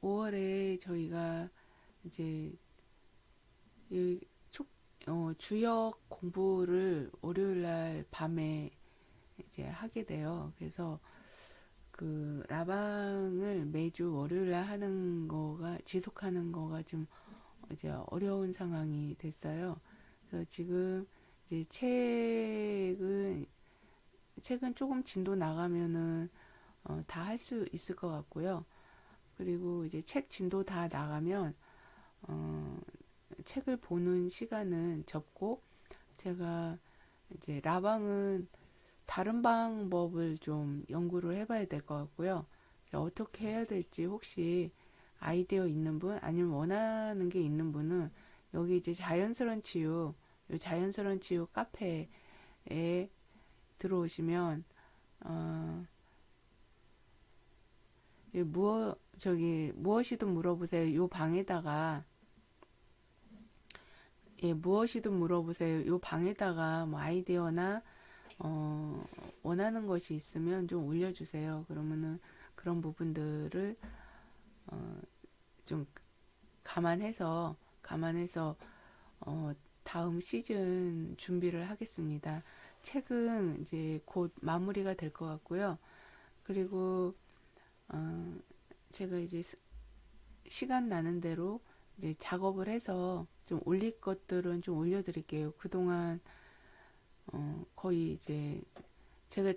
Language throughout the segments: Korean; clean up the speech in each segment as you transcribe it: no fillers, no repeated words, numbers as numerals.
5월에 저희가 이제 이 주역 공부를 월요일 날 밤에 이제 하게 돼요. 그래서 그 라방을 매주 월요일 날 하는 거가 지속하는 거가 좀 이제 어려운 상황이 됐어요. 그래서 지금 이제 책은 조금 진도 나가면은 다 할 수 있을 것 같고요. 그리고 이제 책 진도 다 나가면 어, 책을 보는 시간은 접고 제가 이제 라방은 다른 방법을 좀 연구를 해봐야 될 것 같고요. 어떻게 해야 될지 혹시 아이디어 있는 분 아니면 원하는 게 있는 분은 여기 이제 자연스러운 치유, 요 자연스러운 치유 카페에 들어오시면 어, 무엇이든 물어보세요. 요 방에다가 무엇이든 물어보세요. 요 방에다가 뭐 아이디어나 어, 원하는 것이 있으면 좀 올려주세요. 그러면은 그런 부분들을 좀 감안해서 다음 시즌 준비를 하겠습니다. 책은 이제 곧 마무리가 될 것 같고요. 그리고 어, 제가 이제 시간 나는 대로 이제 작업을 해서 좀 올릴 것들은 좀 올려드릴게요. 그동안 거의 이제 제가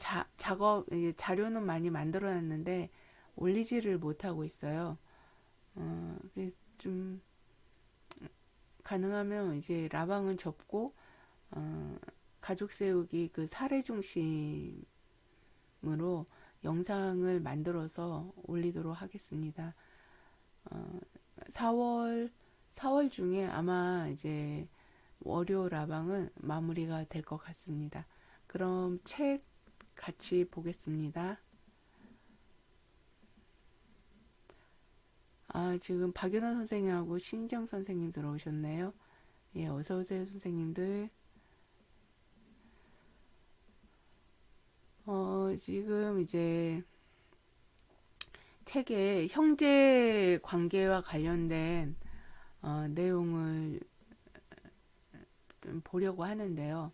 자료는 많이 만들어 놨는데 올리지를 못하고 있어요. 좀 가능하면 이제 라방은 접고 어, 가족 세우기 그 사례 중심으로 영상을 만들어서 올리도록 하겠습니다. 4월 4월 중에 아마 이제 월요 라방은 마무리가 될 것 같습니다. 그럼 책 같이 보겠습니다. 지금 박연아 선생님하고 신정 선생님 들어오셨네요. 예, 어서 오세요, 선생님들. 지금 이제 책에 형제 관계와 관련된 내용을 좀 보려고 하는데요.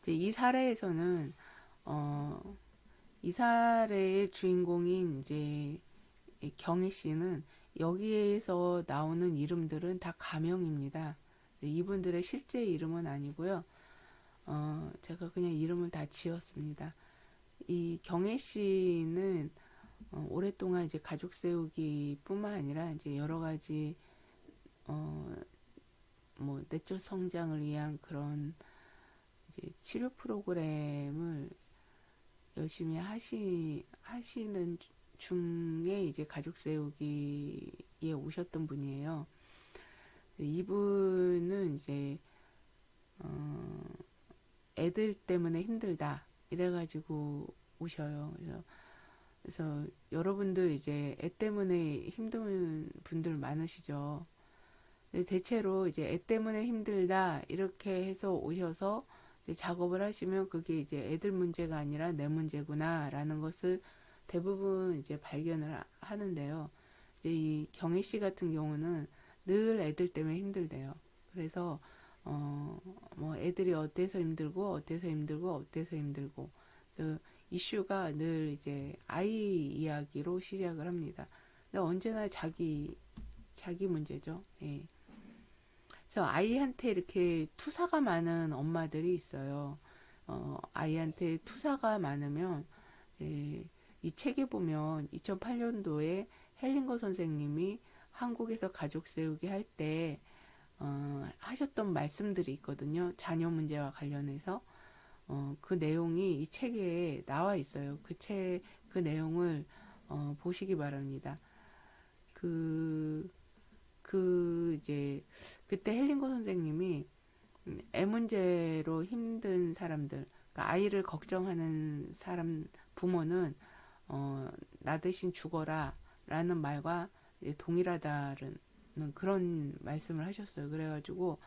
이제 이 사례에서는 어, 이 사례의 주인공인 이제 경혜 씨는 여기에서 나오는 이름들은 다 가명입니다. 이분들의 실제 이름은 아니고요. 제가 그냥 이름을 다 지었습니다. 이 경혜 씨는 오랫동안 이제 가족 세우기뿐만 아니라 이제 여러 가지 어, 뭐 내적 성장을 위한 그런 이제 치료 프로그램을 열심히 하시는 중에 이제 가족 세우기에 오셨던 분이에요. 이분은 이제 애들 때문에 힘들다 이래가지고 오셔요. 그래서 여러분들 이제 애 때문에 힘든 분들 많으시죠. 근데 대체로 이제 애 때문에 힘들다 이렇게 해서 오셔서 이제 작업을 하시면 그게 이제 애들 문제가 아니라 내 문제구나라는 것을 대부분 이제 발견을 하는데요. 이제 이 경혜 씨 같은 경우는 늘 애들 때문에 힘들대요. 그래서 뭐 애들이 어때서 힘들고 그 이슈가 늘 이제 아이 이야기로 시작을 합니다. 근데 언제나 자기 문제죠. 예. 그래서 아이한테 이렇게 투사가 많은 엄마들이 있어요. 아이한테 투사가 많으면 이제 이 책에 보면 2008년도에 헬링거 선생님이 한국에서 가족 세우기 할 때 하셨던 말씀들이 있거든요. 자녀 문제와 관련해서 그 내용이 이 책에 나와 있어요. 그 내용을 보시기 바랍니다. 그, 이제 그때 헬링거 선생님이 애 문제로 힘든 사람들, 그러니까 아이를 걱정하는 사람 부모는 나 대신 죽어라 라는 말과 동일하다는 그런 말씀을 하셨어요. 그래가지고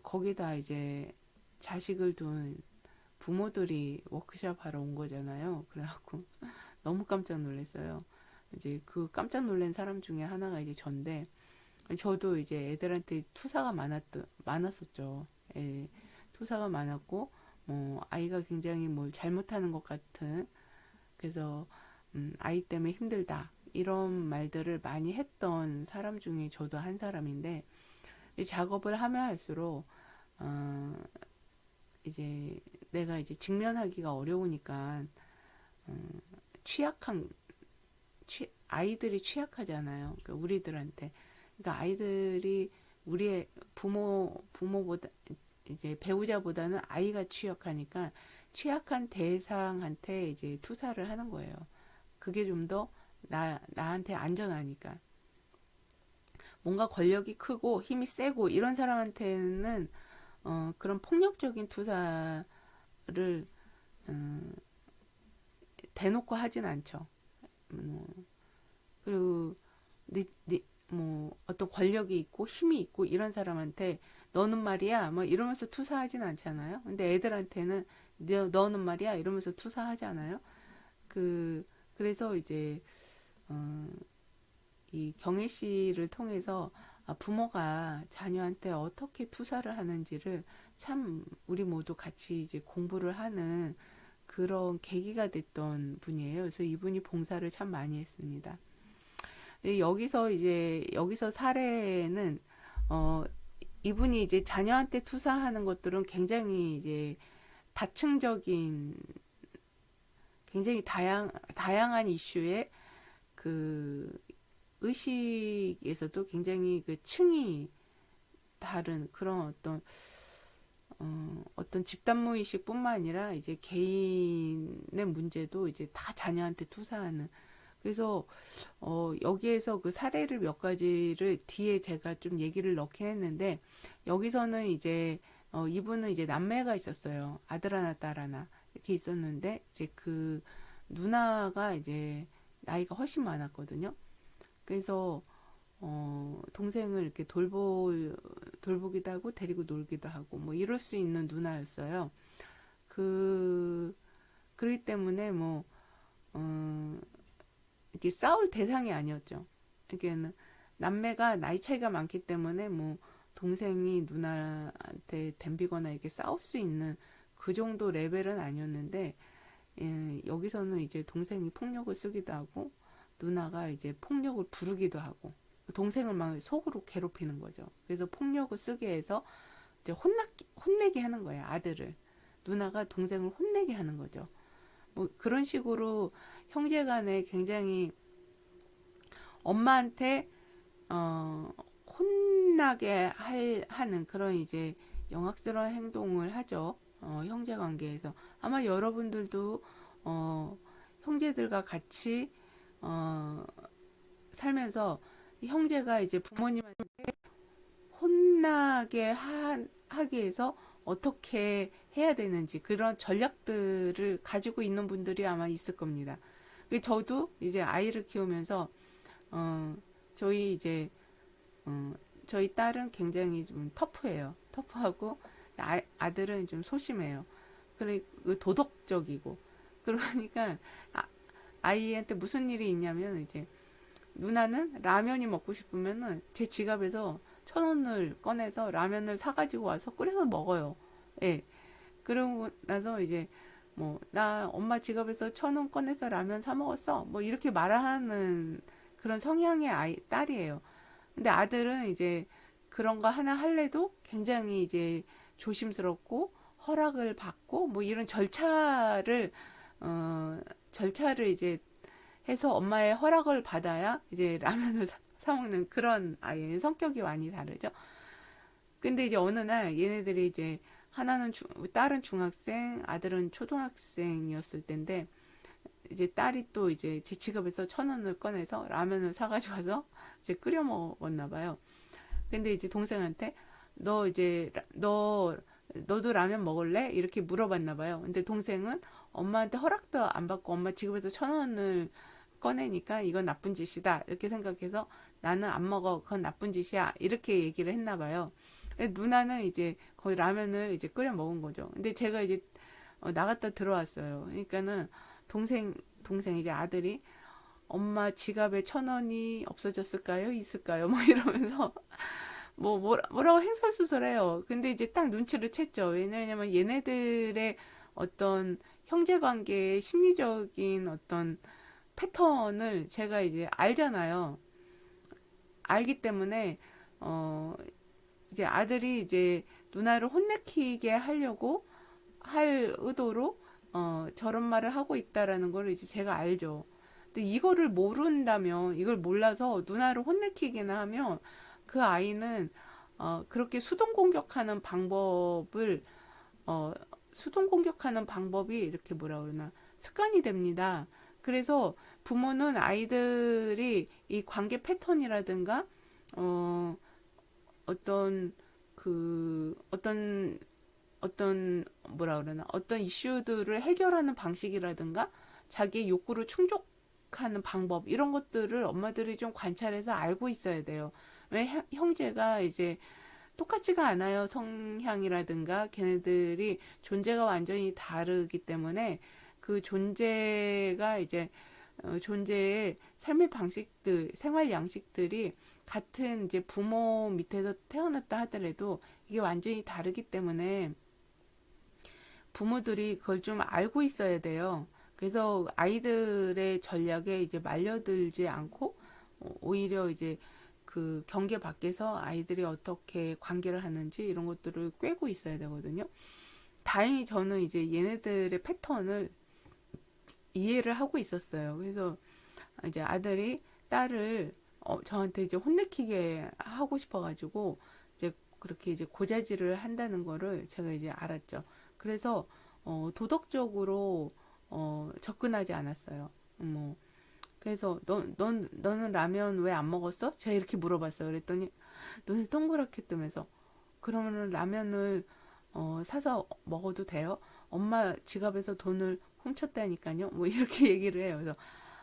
거기다 이제 자식을 둔 부모들이 워크샵 하러 온 거잖아요. 그래갖고 너무 깜짝 놀랐어요. 이제 그 깜짝 놀란 사람 중에 하나가 이제 전데, 저도 이제 애들한테 투사가 많았었죠. 예, 투사가 많았고, 뭐, 아이가 굉장히 뭘 잘못하는 것 같은, 그래서, 아이 때문에 힘들다. 이런 말들을 많이 했던 사람 중에 저도 한 사람인데, 이 작업을 하면 할수록, 어, 이제 내가 이제 직면하기가 어려우니까, 어, 취약한, 아이들이 취약하잖아요. 그러니까 우리들한테. 그러니까 아이들이 우리의 부모보다, 이제 배우자보다는 아이가 취약하니까 취약한 대상한테 이제 투사를 하는 거예요. 그게 좀 더 나한테 안전하니까. 뭔가 권력이 크고 힘이 세고 이런 사람한테는 그런 폭력적인 투사를 어, 대놓고 하진 않죠. 뭐, 그리고 뭐 어떤 권력이 있고 힘이 있고 이런 사람한테 너는 말이야 뭐 이러면서 투사하진 않잖아요. 근데 애들한테는 너는 말이야 이러면서 투사하잖아요. 그 그래서 이제 어, 이 경혜 씨를 통해서 부모가 자녀한테 어떻게 투사를 하는지를 참 우리 모두 같이 이제 공부를 하는 그런 계기가 됐던 분이에요. 그래서 이분이 봉사를 참 많이 했습니다. 여기서 사례는 어 이분이 이제 자녀한테 투사하는 것들은 굉장히 이제 다층적인 굉장히 다양한 이슈의 그 의식에서도 굉장히 그 층이 다른 그런 어떤 집단 의식뿐만 아니라 이제 개인의 문제도 이제 다 자녀한테 투사하는 그래서 여기에서 그 사례를 몇 가지를 뒤에 제가 좀 얘기를 넣긴 했는데 여기서는 이제 이분은 이제 남매가 있었어요. 아들 하나 딸 하나 이렇게 있었는데 이제 그 누나가 이제 나이가 훨씬 많았거든요. 그래서 동생을 이렇게 돌보기도 하고 데리고 놀기도 하고 뭐 이럴 수 있는 누나였어요. 그 그렇기 때문에 뭐 이렇게 싸울 대상이 아니었죠. 그러니까 남매가 나이 차이가 많기 때문에 뭐 동생이 누나한테 덤비거나 이렇게 싸울 수 있는 그 정도 레벨은 아니었는데 여기서는 이제 동생이 폭력을 쓰기도 하고 누나가 이제 폭력을 부르기도 하고 동생을 막 속으로 괴롭히는 거죠. 그래서 폭력을 쓰게 해서 이제 혼내게 하는 거예요. 아들을. 누나가 동생을 혼내게 하는 거죠. 뭐 그런 식으로 형제간에 굉장히 엄마한테 혼나게 하는 그런 이제 영악스러운 행동을 하죠. 형제 관계에서 아마 여러분들도 형제들과 같이 살면서 형제가 이제 부모님한테 혼나게 하기 위해서 어떻게 해야 되는지 그런 전략들을 가지고 있는 분들이 아마 있을 겁니다. 저도 이제 아이를 키우면서 저희 이제 저희 딸은 굉장히 좀 터프해요. 터프하고 아들은 좀 소심해요. 그리고 도덕적이고 그러니까 아이한테 무슨 일이 있냐면 이제 누나는 라면이 먹고 싶으면은 제 지갑에서 1,000원을 꺼내서 라면을 사가지고 와서 끓여서 먹어요. 예. 그러고 나서 이제 뭐 나 엄마 지갑에서 1,000원 꺼내서 라면 사 먹었어. 뭐 이렇게 말하는 그런 성향의 딸이에요. 근데 아들은 이제 그런 거 하나 할래도 굉장히 이제 조심스럽고 허락을 받고 뭐 이런 절차를 이제 해서 엄마의 허락을 받아야 이제 라면을 사 먹는 그런 아이의 성격이 많이 다르죠. 근데 이제 어느 날 얘네들이 이제 딸은 중학생, 아들은 초등학생이었을 때인데 이제 딸이 또 이제 제 지갑에서 1,000원을 꺼내서 라면을 사가지고 와서 이제 끓여 먹었나 봐요. 근데 이제 동생한테 너도 라면 먹을래? 이렇게 물어봤나 봐요. 근데 동생은 엄마한테 허락도 안 받고 엄마 지갑에서 1,000원을 꺼내니까 이건 나쁜 짓이다. 이렇게 생각해서 나는 안 먹어. 그건 나쁜 짓이야. 이렇게 얘기를 했나 봐요. 누나는 이제 거의 라면을 이제 끓여 먹은 거죠. 근데 제가 이제 나갔다 들어왔어요. 그러니까는 동생 이제 아들이 엄마 지갑에 1,000원이 없어졌을까요? 있을까요? 뭐 이러면서 뭐라고 횡설수설해요. 근데 이제 딱 눈치를 챘죠. 왜냐면 얘네들의 어떤 형제관계의 심리적인 어떤 패턴을 제가 이제 알잖아요. 알기 때문에 어 이제 아들이 이제 누나를 혼내키게 하려고 할 의도로 저런 말을 하고 있다라는 걸 이제 제가 알죠. 근데 이거를 모른다면, 이걸 몰라서 누나를 혼내키기나 하면 그 아이는 그렇게 수동 공격하는 방법을 어, 수동 공격하는 방법이 이렇게 뭐라 그러나 습관이 됩니다. 그래서 부모는 아이들이 이 관계 패턴이라든가 어, 어떤 어떤 뭐라 그러나 어떤 이슈들을 해결하는 방식이라든가 자기의 욕구를 충족하는 방법 이런 것들을 엄마들이 좀 관찰해서 알고 있어야 돼요. 왜 형제가 이제 똑같지가 않아요. 성향이라든가 걔네들이 존재가 완전히 다르기 때문에 그 존재가 이제 존재의 삶의 방식들, 생활 양식들이 같은 이제 부모 밑에서 태어났다 하더라도 이게 완전히 다르기 때문에 부모들이 그걸 좀 알고 있어야 돼요. 그래서 아이들의 전략에 이제 말려들지 않고 오히려 이제 그 경계 밖에서 아이들이 어떻게 관계를 하는지 이런 것들을 꿰고 있어야 되거든요. 다행히 저는 이제 얘네들의 패턴을 이해를 하고 있었어요. 그래서 이제 아들이 딸을 저한테 이제 혼내키게 하고 싶어가지고 이제 그렇게 이제 고자질을 한다는 거를 제가 이제 알았죠. 그래서 도덕적으로 접근하지 않았어요. 뭐 그래서 너는 라면 왜 안 먹었어? 제가 이렇게 물어봤어요. 그랬더니 눈을 동그랗게 뜨면서 그러면은 라면을 사서 먹어도 돼요? 엄마 지갑에서 돈을 훔쳤다니까요. 뭐 이렇게 얘기를 해요. 그래서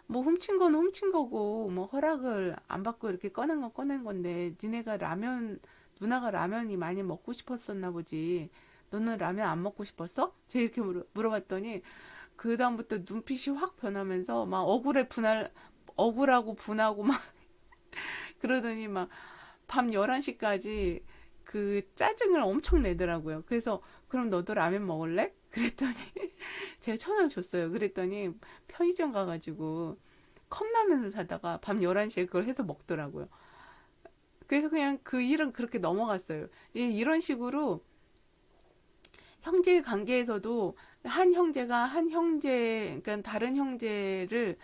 뭐 훔친 건 훔친 거고 뭐 허락을 안 받고 이렇게 꺼낸 건 꺼낸 건데 니네가 라면 누나가 라면이 많이 먹고 싶었었나 보지. 너는 라면 안 먹고 싶었어? 제가 이렇게 물어봤더니 그 다음부터 눈빛이 확 변하면서 막 억울하고 분하고 막 그러더니 막 밤 11시까지 그 짜증을 엄청 내더라고요. 그래서 그럼 너도 라면 먹을래? 그랬더니 제가 1,000원 줬어요. 그랬더니 편의점 가가지고 컵라면을 사다가 밤 11시에 그걸 해서 먹더라고요. 그래서 그냥 그 일은 그렇게 넘어갔어요. 이런 식으로 형제 관계에서도 한 형제, 그러니까 다른 형제를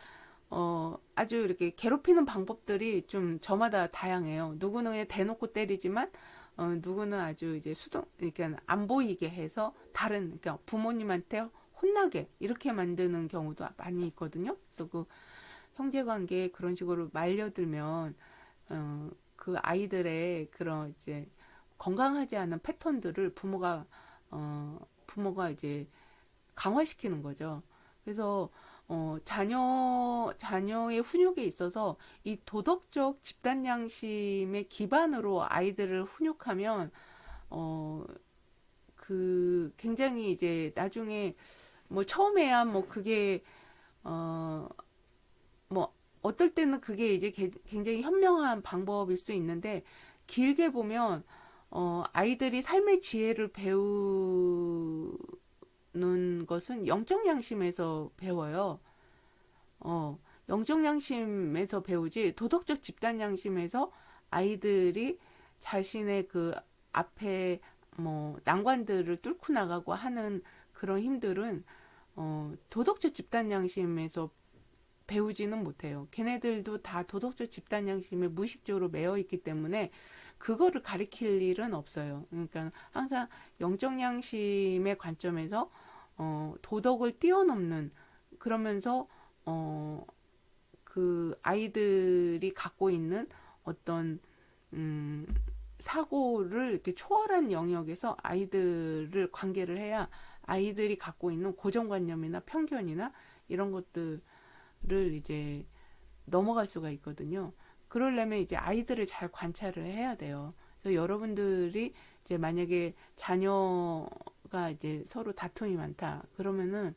아주 이렇게 괴롭히는 방법들이 좀 저마다 다양해요. 누구는 그냥 대놓고 때리지만, 누구는 아주 이제 그러니까 안 보이게 해서 그러니까 부모님한테 혼나게 이렇게 만드는 경우도 많이 있거든요. 그래서 그 형제 관계에 그런 식으로 말려들면, 그 아이들의 그런 이제 건강하지 않은 패턴들을 부모가 이제 강화시키는 거죠. 그래서 자녀의 훈육에 있어서 이 도덕적 집단 양심의 기반으로 아이들을 훈육하면 어, 그 굉장히 이제 나중에 뭐 처음에야 뭐 그게 어, 뭐 어떨 때는 그게 이제 굉장히 현명한 방법일 수 있는데 길게 보면 아이들이 삶의 지혜를 배우는 것은 영적 양심에서 배워요. 영적 양심에서 배우지 도덕적 집단 양심에서 아이들이 자신의 그 앞에 뭐 난관들을 뚫고 나가고 하는 그런 힘들은 도덕적 집단 양심에서 배우지는 못해요. 걔네들도 다 도덕적 집단 양심에 무의식적으로 매여 있기 때문에 그거를 가리킬 일은 없어요. 그러니까 항상 영적 양심의 관점에서 도덕을 뛰어넘는 그러면서 그 아이들이 갖고 있는 어떤 음, 사고를 이렇게 초월한 영역에서 아이들을 관계를 해야 아이들이 갖고 있는 고정관념이나 편견이나 이런 것들을 이제 넘어갈 수가 있거든요. 그러려면 이제 아이들을 잘 관찰을 해야 돼요. 그래서 여러분들이 이제 만약에 자녀가 이슈가 이제 서로 다툼이 많다. 그러면은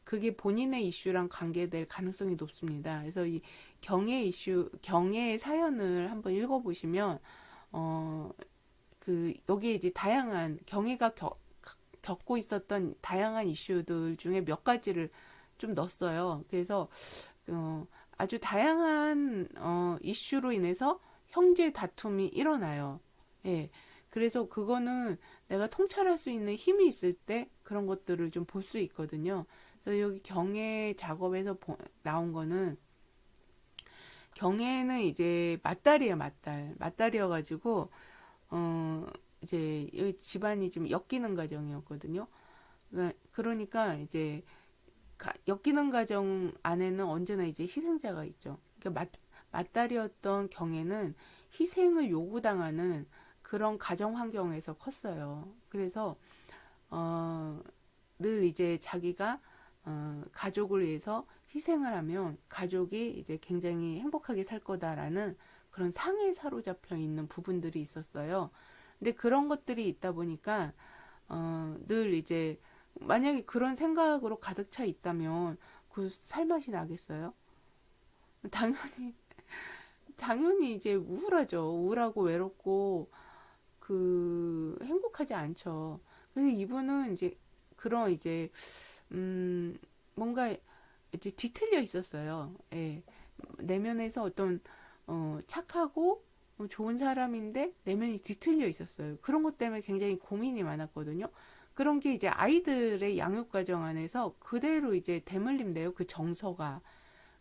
그게 본인의 이슈랑 관계될 가능성이 높습니다. 그래서 이 경애 이슈, 경애의 사연을 한번 읽어보시면, 어, 여기에 이제 다양한, 경애가 겪고 있었던 다양한 이슈들 중에 몇 가지를 좀 넣었어요. 그래서, 어, 아주 다양한, 이슈로 인해서 형제 다툼이 일어나요. 예. 그래서 그거는 내가 통찰할 수 있는 힘이 있을 때 그런 것들을 좀 볼 수 있거든요. 그래서 여기 경애 작업에서 나온 거는 경애는 이제 맞달이에요, 맞달. 맞달이어가지고, 이제 여기 집안이 좀 엮이는 가정이었거든요. 그러니까 이제 엮이는 가정 안에는 언제나 이제 희생자가 있죠. 그러니까 맞달이었던 경애는 희생을 요구당하는 그런 가정 환경에서 컸어요. 그래서 어, 늘 이제 자기가 가족을 위해서 희생을 하면 가족이 이제 굉장히 행복하게 살 거다라는 그런 상에 사로잡혀 있는 부분들이 있었어요. 근데 그런 것들이 있다 보니까 늘 이제 만약에 그런 생각으로 가득 차 있다면 그 살맛이 나겠어요? 당연히 당연히 이제 우울하죠. 우울하고 외롭고 행복하지 않죠. 그래서 이분은 이제 그런 이제 뭔가 이제 뒤틀려 있었어요. 예. 내면에서 어떤 착하고 좋은 사람인데 내면이 뒤틀려 있었어요. 그런 것 때문에 굉장히 고민이 많았거든요. 그런 게 이제 아이들의 양육 과정 안에서 그대로 이제 대물림돼요. 그 정서가.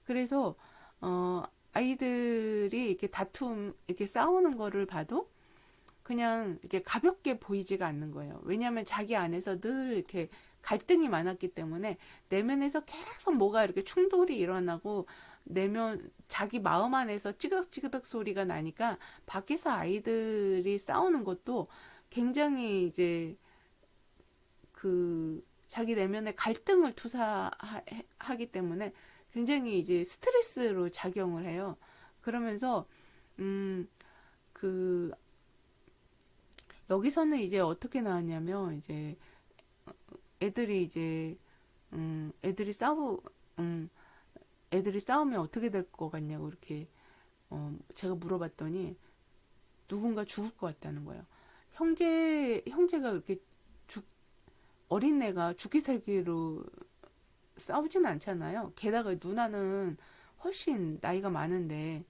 그래서 어 아이들이 이렇게 이렇게 싸우는 거를 봐도 그냥 이제 가볍게 보이지가 않는 거예요. 왜냐하면 자기 안에서 늘 이렇게 갈등이 많았기 때문에 내면에서 계속 뭐가 이렇게 충돌이 일어나고 자기 마음 안에서 찌그덕찌그덕 소리가 나니까 밖에서 아이들이 싸우는 것도 굉장히 이제 자기 내면의 갈등을 투사하기 때문에 굉장히 이제 스트레스로 작용을 해요. 그러면서 음, 그 여기서는 이제 어떻게 나왔냐면 이제 애들이 이제 애들이 음, 애들이 싸우면 어떻게 될 것 같냐고 이렇게 제가 물어봤더니 누군가 죽을 것 같다는 거예요. 형제가 그렇게 죽 어린애가 죽기 살기로 싸우지는 않잖아요. 게다가 누나는 훨씬 나이가 많은데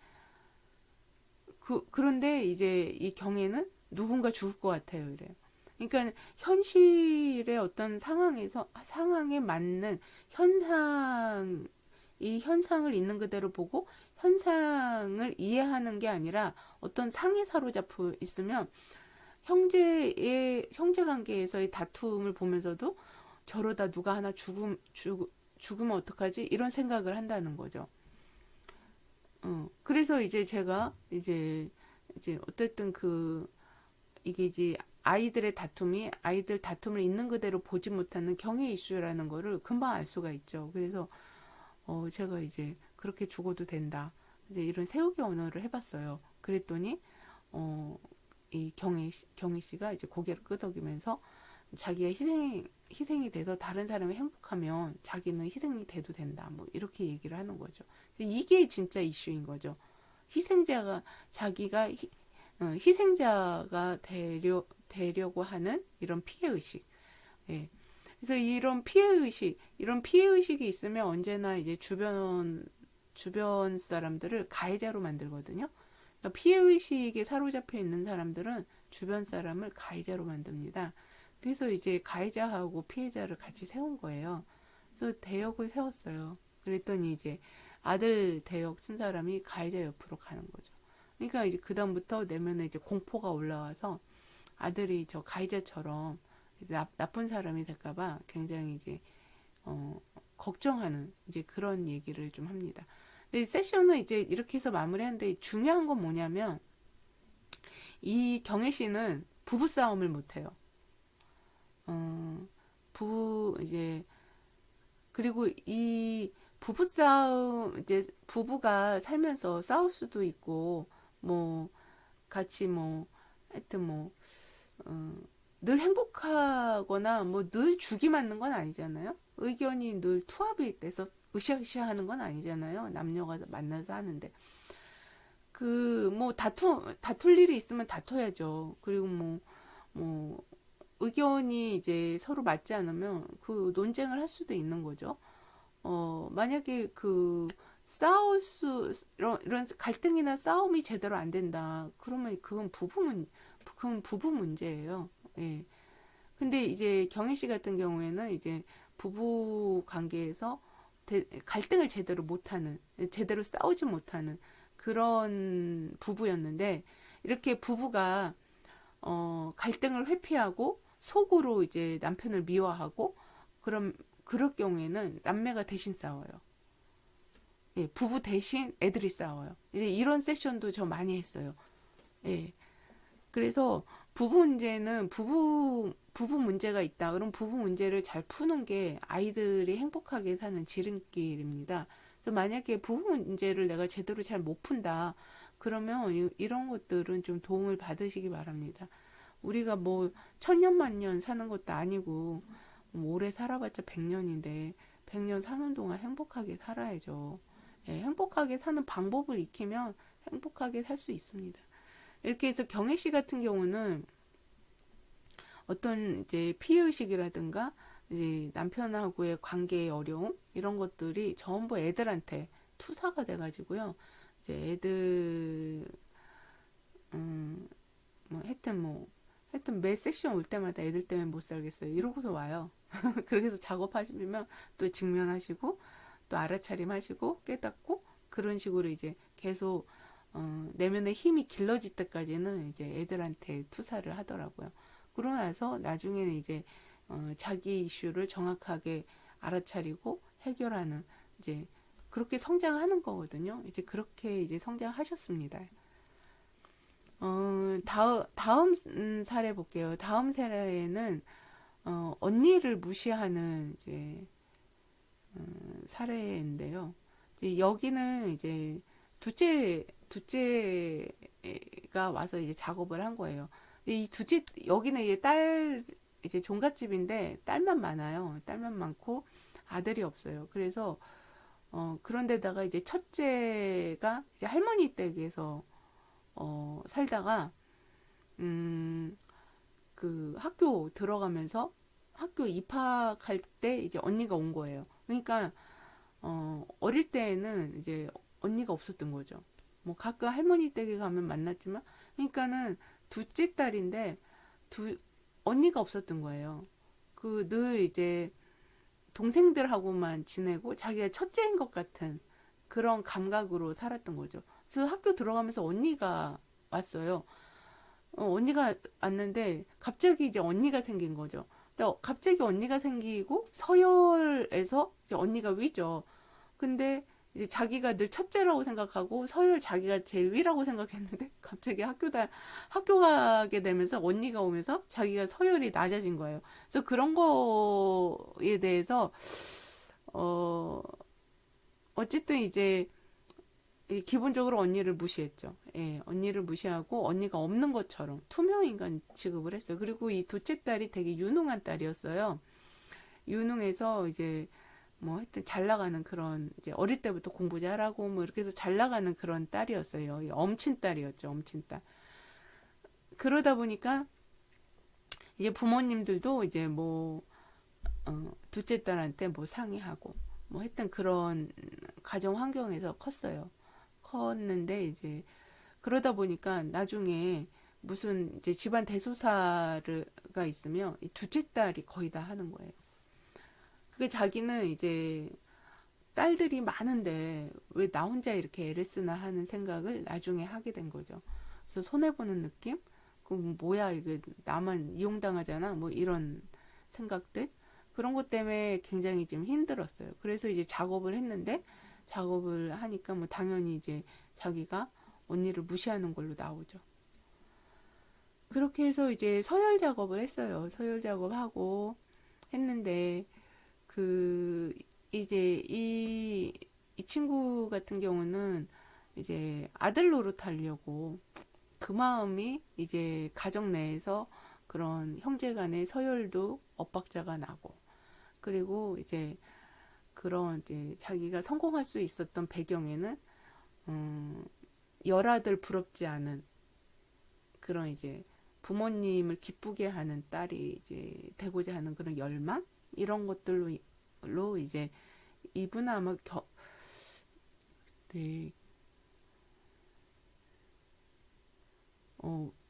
그런데 이제 이 경애는 누군가 죽을 것 같아요. 이래요. 그러니까 현실의 어떤 상황에 맞는 이 현상을 있는 그대로 보고 현상을 이해하는 게 아니라 어떤 상에 사로잡혀 있으면 형제 관계에서의 다툼을 보면서도 저러다 누가 하나 죽으면 어떡하지? 이런 생각을 한다는 거죠. 그래서 이제 제가 이제 어쨌든 이게 이제 아이들 다툼을 있는 그대로 보지 못하는 경의 이슈라는 거를 금방 알 수가 있죠. 그래서 제가 이제 그렇게 죽어도 된다. 이제 이런 세우기 언어를 해봤어요. 그랬더니 이 경희 씨가 이제 고개를 끄덕이면서 자기가 희생이 돼서 다른 사람이 행복하면 자기는 희생이 돼도 된다. 뭐 이렇게 얘기를 하는 거죠. 이게 진짜 이슈인 거죠. 희생자가 자기가 희생자가 되려고 하는 이런 피해 의식. 예. 그래서 이런 피해 의식이 있으면 언제나 이제 주변 사람들을 가해자로 만들거든요. 그러니까 피해 의식에 사로잡혀 있는 사람들은 주변 사람을 가해자로 만듭니다. 그래서 이제 가해자하고 피해자를 같이 세운 거예요. 그래서 대역을 세웠어요. 그랬더니 이제 아들 대역 쓴 사람이 가해자 옆으로 가는 거죠. 그러니까 이제 그다음부터 내면에 이제 공포가 올라와서 아들이 저 가해자처럼 나쁜 사람이 될까봐 굉장히 이제 걱정하는 이제 그런 얘기를 좀 합니다. 근데 세션은 이제 이렇게 해서 마무리하는데 중요한 건 뭐냐면 이 경혜 씨는 부부 싸움을 못 해요. 이제 그리고 이 부부 싸움 이제 부부가 살면서 싸울 수도 있고 뭐 같이 뭐 하여튼 뭐 늘 행복하거나 뭐 늘 죽이 맞는 건 아니잖아요. 의견이 늘 투합이 돼서 으쌰으쌰 하는 건 아니잖아요. 남녀가 만나서 하는데. 그, 뭐, 다툴 일이 있으면 다퉈야죠. 그리고 뭐, 의견이 이제 서로 맞지 않으면 그 논쟁을 할 수도 있는 거죠. 만약에 그, 이런 갈등이나 싸움이 제대로 안 된다. 그러면 그건 부부 문제예요. 예. 근데 이제 경혜 씨 같은 경우에는 이제 부부 관계에서 갈등을 제대로 못하는, 제대로 싸우지 못하는 그런 부부였는데, 이렇게 부부가 갈등을 회피하고 속으로 이제 남편을 미워하고 그럴 경우에는 남매가 대신 싸워요. 예, 부부 대신 애들이 싸워요. 이제 이런 세션도 저 많이 했어요. 예. 그래서 부부 문제가 있다. 그럼 부부 문제를 잘 푸는 게 아이들이 행복하게 사는 지름길입니다. 그래서 만약에 부부 문제를 내가 제대로 잘 못 푼다. 그러면 이런 것들은 좀 도움을 받으시기 바랍니다. 우리가 뭐 천년만년 사는 것도 아니고 뭐 오래 살아봤자 100년인데 100년 사는 동안 행복하게 살아야죠. 예, 행복하게 사는 방법을 익히면 행복하게 살 수 있습니다. 이렇게 해서 경혜 씨 같은 경우는 어떤 이제 피해의식이라든가 이제 남편하고의 관계의 어려움 이런 것들이 전부 애들한테 투사가 돼가지고요. 이제 애들 뭐 하여튼 매 세션 올 때마다 애들 때문에 못 살겠어요. 이러고서 와요. 그렇게 해서 작업하시면 또 직면하시고 또 알아차림하시고 깨닫고 그런 식으로 이제 계속 내면의 힘이 길러질 때까지는 이제 애들한테 투사를 하더라고요. 그러고 나서 나중에는 이제 자기 이슈를 정확하게 알아차리고 해결하는 이제 그렇게 성장하는 거거든요. 이제 그렇게 이제 성장하셨습니다. 다음 사례 볼게요. 다음 사례는 언니를 무시하는 이제 사례인데요. 이제 여기는 이제 둘째가 와서 이제 작업을 한 거예요. 근데 이 여기는 이제 이제 종갓집인데 딸만 많아요. 딸만 많고 아들이 없어요. 그래서, 그런데다가 이제 첫째가 이제 할머니 댁에서, 살다가, 음, 그 학교 들어가면서 학교 입학할 때 이제 언니가 온 거예요. 그러니까 어릴 때에는 이제 언니가 없었던 거죠. 뭐 가끔 할머니 댁에 가면 만났지만, 그러니까는 둘째 딸인데 두 언니가 없었던 거예요. 그 늘 이제 동생들하고만 지내고 자기가 첫째인 것 같은 그런 감각으로 살았던 거죠. 그래서 학교 들어가면서 언니가 왔어요. 언니가 왔는데 갑자기 이제 언니가 생긴 거죠. 근데 갑자기 언니가 생기고 서열에서 이제 언니가 위죠. 근데 이제 자기가 늘 첫째라고 생각하고 서열 자기가 제일 위라고 생각했는데 갑자기 학교 가게 되면서 언니가 오면서 자기가 서열이 낮아진 거예요. 그래서 그런 거에 대해서 어 어쨌든 이제 기본적으로 언니를 무시했죠. 예, 언니를 무시하고 언니가 없는 것처럼 투명 인간 취급을 했어요. 그리고 이 둘째 딸이 되게 유능한 딸이었어요. 유능해서 이제 뭐 하여튼 잘 나가는 그런 이제 어릴 때부터 공부 잘하고 뭐 이렇게 해서 잘 나가는 그런 딸이었어요. 엄친 딸이었죠. 엄친 딸. 그러다 보니까 이제 부모님들도 이제 뭐 둘째 딸한테 뭐 상의하고 뭐 했던 그런 가정 환경에서 컸어요. 컸는데 이제 그러다 보니까 나중에 무슨 이제 집안 대소사가 있으면 이 둘째 딸이 거의 다 하는 거예요. 그게 자기는 이제 딸들이 많은데 왜 나 혼자 이렇게 애를 쓰나 하는 생각을 나중에 하게 된 거죠. 그래서 손해보는 느낌? 그 뭐야 이게 나만 이용당하잖아 뭐 이런 생각들 그런 것 때문에 굉장히 좀 힘들었어요. 그래서 이제 작업을 했는데 작업을 하니까 뭐 당연히 이제 자기가 언니를 무시하는 걸로 나오죠. 그렇게 해서 이제 서열 작업을 했어요. 서열 작업하고 했는데 그 이제 이 친구 같은 경우는 이제 아들 노릇하려고 그 마음이 이제 가정 내에서 그런 형제 간의 서열도 엇박자가 나고, 그리고 이제 그런 이제 자기가 성공할 수 있었던 배경에는 음, 열아들 부럽지 않은 그런 이제 부모님을 기쁘게 하는 딸이 이제 되고자 하는 그런 열망 이런 것들로 이제 이분 아마 네,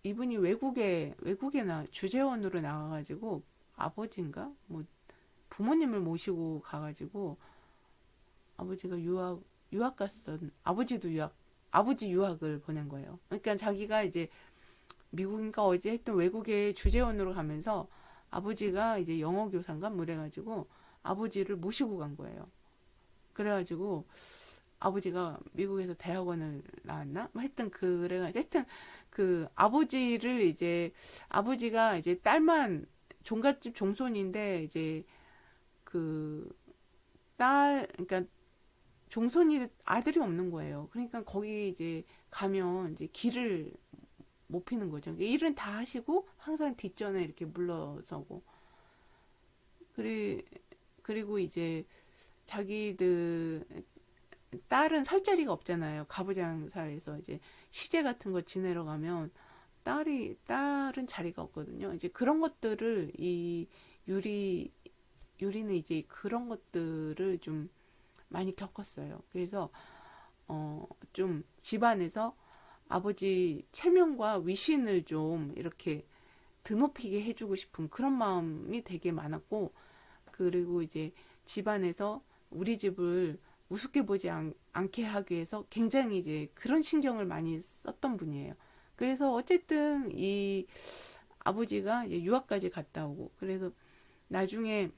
이분이 외국에 주재원으로 나가가지고 아버지인가 뭐 부모님을 모시고 가가지고 아버지가 유학 갔던 아버지도 아버지 유학을 보낸 거예요. 그러니까 자기가 이제 미국인가 어제 했던 외국에 주재원으로 가면서 아버지가 이제 영어 교사인가 뭐 이래가지고 아버지를 모시고 간 거예요. 그래가지고 아버지가 미국에서 대학원을 나왔나? 뭐 하여튼 그래가지고 하여튼 그 아버지를 이제 아버지가 이제 딸만 종갓집 종손인데 이제 그 그러니까 종손이 아들이 없는 거예요. 그러니까 거기 이제 가면 이제 길을 못 피는 거죠. 일은 다 하시고 항상 뒷전에 이렇게 물러서고 그리고 이제 자기들 딸은 설 자리가 없잖아요. 가부장 사회에서 이제 시제 같은 거 지내러 가면 딸은 자리가 없거든요. 이제 그런 것들을 이 유리 유리는 이제 그런 것들을 좀 많이 겪었어요. 그래서 좀 집안에서 아버지 체면과 위신을 좀 이렇게 드높이게 해주고 싶은 그런 마음이 되게 많았고, 그리고 이제 집안에서 우리 집을 우습게 보지 않게 하기 위해서 굉장히 이제 그런 신경을 많이 썼던 분이에요. 그래서 어쨌든 이 아버지가 이제 유학까지 갔다 오고, 그래서 나중에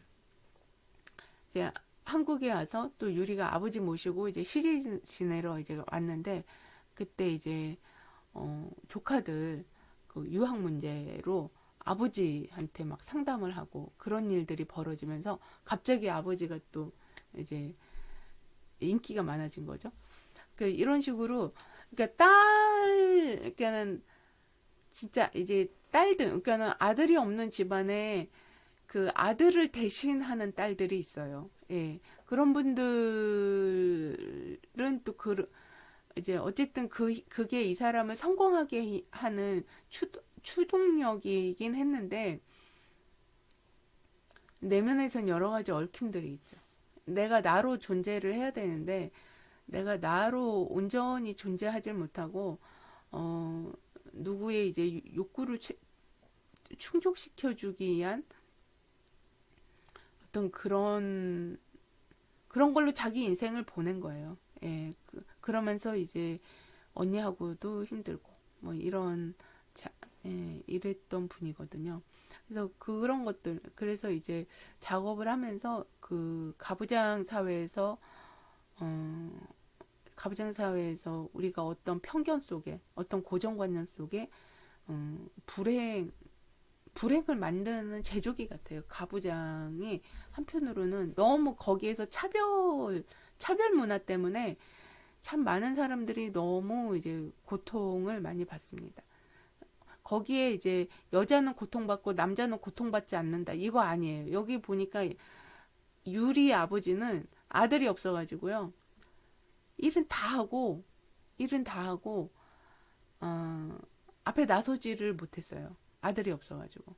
이제 한국에 와서 또 유리가 아버지 모시고 이제 시집 지내러 이제 왔는데, 그때 이제 조카들 그 유학 문제로 아버지한테 막 상담을 하고 그런 일들이 벌어지면서 갑자기 아버지가 또 이제 인기가 많아진 거죠. 그 이런 식으로 그러니까 그러니까는 진짜 이제 딸들 그러니까는 아들이 없는 집안에 그 아들을 대신하는 딸들이 있어요. 예. 그런 분들은 또 이제 어쨌든 그게 이 사람을 성공하게 하는 추동력이긴 했는데 내면에선 여러 가지 얽힘들이 있죠. 내가 나로 존재를 해야 되는데 내가 나로 온전히 존재하지 못하고 누구의 이제 욕구를 충족시켜주기 위한 어떤 그런 걸로 자기 인생을 보낸 거예요. 예, 그러면서 이제 언니하고도 힘들고 뭐 이랬던 분이거든요. 그래서 그런 것들 그래서 이제 작업을 하면서 그 가부장 사회에서 우리가 어떤 편견 속에 어떤 고정관념 속에 불행을 만드는 제조기 같아요. 가부장이 한편으로는 너무 거기에서 차별 문화 때문에 참 많은 사람들이 너무 이제 고통을 많이 받습니다. 거기에 이제 여자는 고통받고 남자는 고통받지 않는다. 이거 아니에요. 여기 보니까 유리 아버지는 아들이 없어가지고요. 일은 다 하고, 앞에 나서지를 못했어요. 아들이 없어가지고.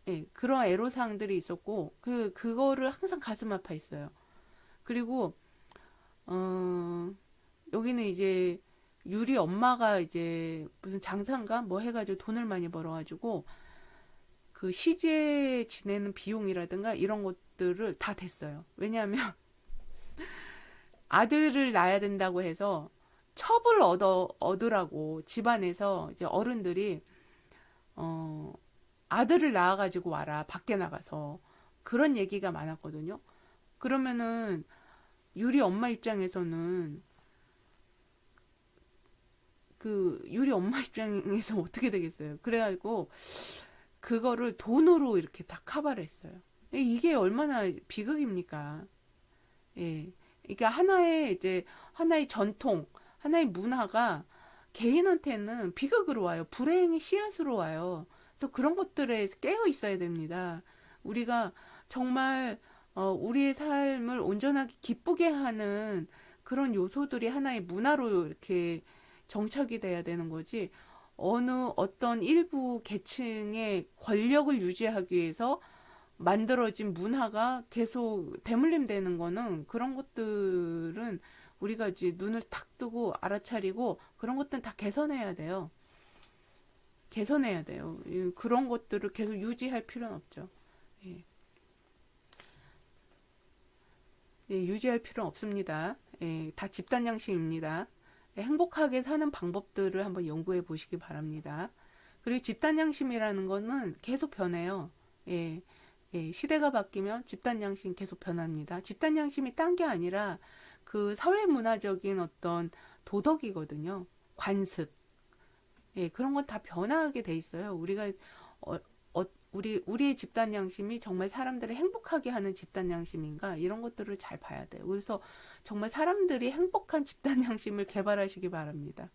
예, 그런 애로사항들이 있었고, 그거를 항상 가슴 아파 있어요. 그리고, 여기는 이제 유리 엄마가 이제 무슨 장사인가 뭐 해가지고 돈을 많이 벌어가지고 그 시제 지내는 비용이라든가 이런 것들을 다 댔어요. 왜냐하면 아들을 낳아야 된다고 해서 첩을 얻으라고 집안에서 이제 어른들이 아들을 낳아가지고 와라 밖에 나가서 그런 얘기가 많았거든요. 그러면은 유리 엄마 입장에서는 그 유리 엄마 입장에서 어떻게 되겠어요? 그래가지고 그거를 돈으로 이렇게 다 커버를 했어요. 이게 얼마나 비극입니까? 예. 그러니까 하나의 전통, 하나의 문화가 개인한테는 비극으로 와요. 불행의 씨앗으로 와요. 그래서 그런 것들에 깨어 있어야 됩니다. 우리가 정말 우리의 삶을 온전하게 기쁘게 하는 그런 요소들이 하나의 문화로 이렇게 정착이 돼야 되는 거지. 어떤 일부 계층의 권력을 유지하기 위해서 만들어진 문화가 계속 대물림되는 거는, 그런 것들은 우리가 이제 눈을 탁 뜨고 알아차리고 그런 것들은 다 개선해야 돼요. 개선해야 돼요. 그런 것들을 계속 유지할 필요는 없죠. 예. 예, 유지할 필요는 없습니다. 예, 다 집단 양심입니다. 예, 행복하게 사는 방법들을 한번 연구해 보시기 바랍니다. 그리고 집단 양심이라는 거는 계속 변해요. 예, 예, 시대가 바뀌면 집단 양심 계속 변합니다. 집단 양심이 딴 게 아니라 그 사회 문화적인 어떤 도덕이거든요. 관습. 예, 그런 건 다 변화하게 돼 있어요. 어, 우리의 집단 양심이 정말 사람들을 행복하게 하는 집단 양심인가? 이런 것들을 잘 봐야 돼요. 그래서 정말 사람들이 행복한 집단 양심을 개발하시기 바랍니다.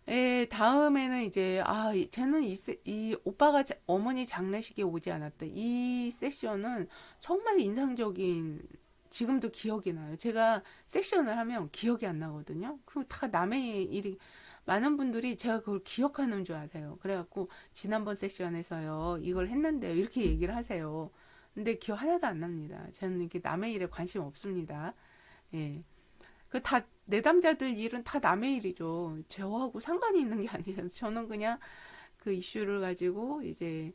예, 다음에는 이제, 쟤는 이 오빠가 어머니 장례식에 오지 않았다. 이 세션은 정말 인상적인, 지금도 기억이 나요. 제가 세션을 하면 기억이 안 나거든요. 그리고 다 남의 일이, 많은 분들이 제가 그걸 기억하는 줄 아세요. 그래갖고, 지난번 세션에서요, 이걸 했는데요. 이렇게 얘기를 하세요. 근데 기억 하나도 안 납니다. 저는 이렇게 남의 일에 관심 없습니다. 예. 그 다 내담자들 일은 다 남의 일이죠. 저하고 상관이 있는 게 아니라 저는 그냥 그 이슈를 가지고 이제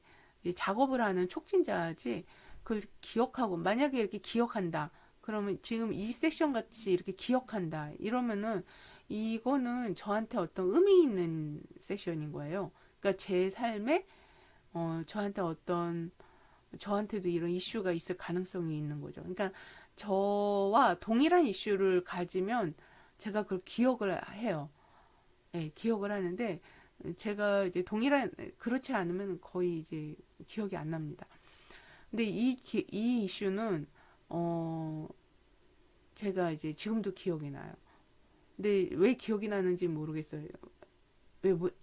작업을 하는 촉진자지, 그걸 기억하고, 만약에 이렇게 기억한다. 그러면 지금 이 세션 같이 이렇게 기억한다. 이러면은 이거는 저한테 어떤 의미 있는 세션인 거예요. 그러니까 제 삶에 저한테 저한테도 이런 이슈가 있을 가능성이 있는 거죠. 그러니까 저와 동일한 이슈를 가지면 제가 그걸 기억을 해요. 예, 기억을 하는데 제가 이제 그렇지 않으면 거의 이제 기억이 안 납니다. 근데 이 이슈는 어, 제가 이제 지금도 기억이 나요. 근데 왜 기억이 나는지 모르겠어요.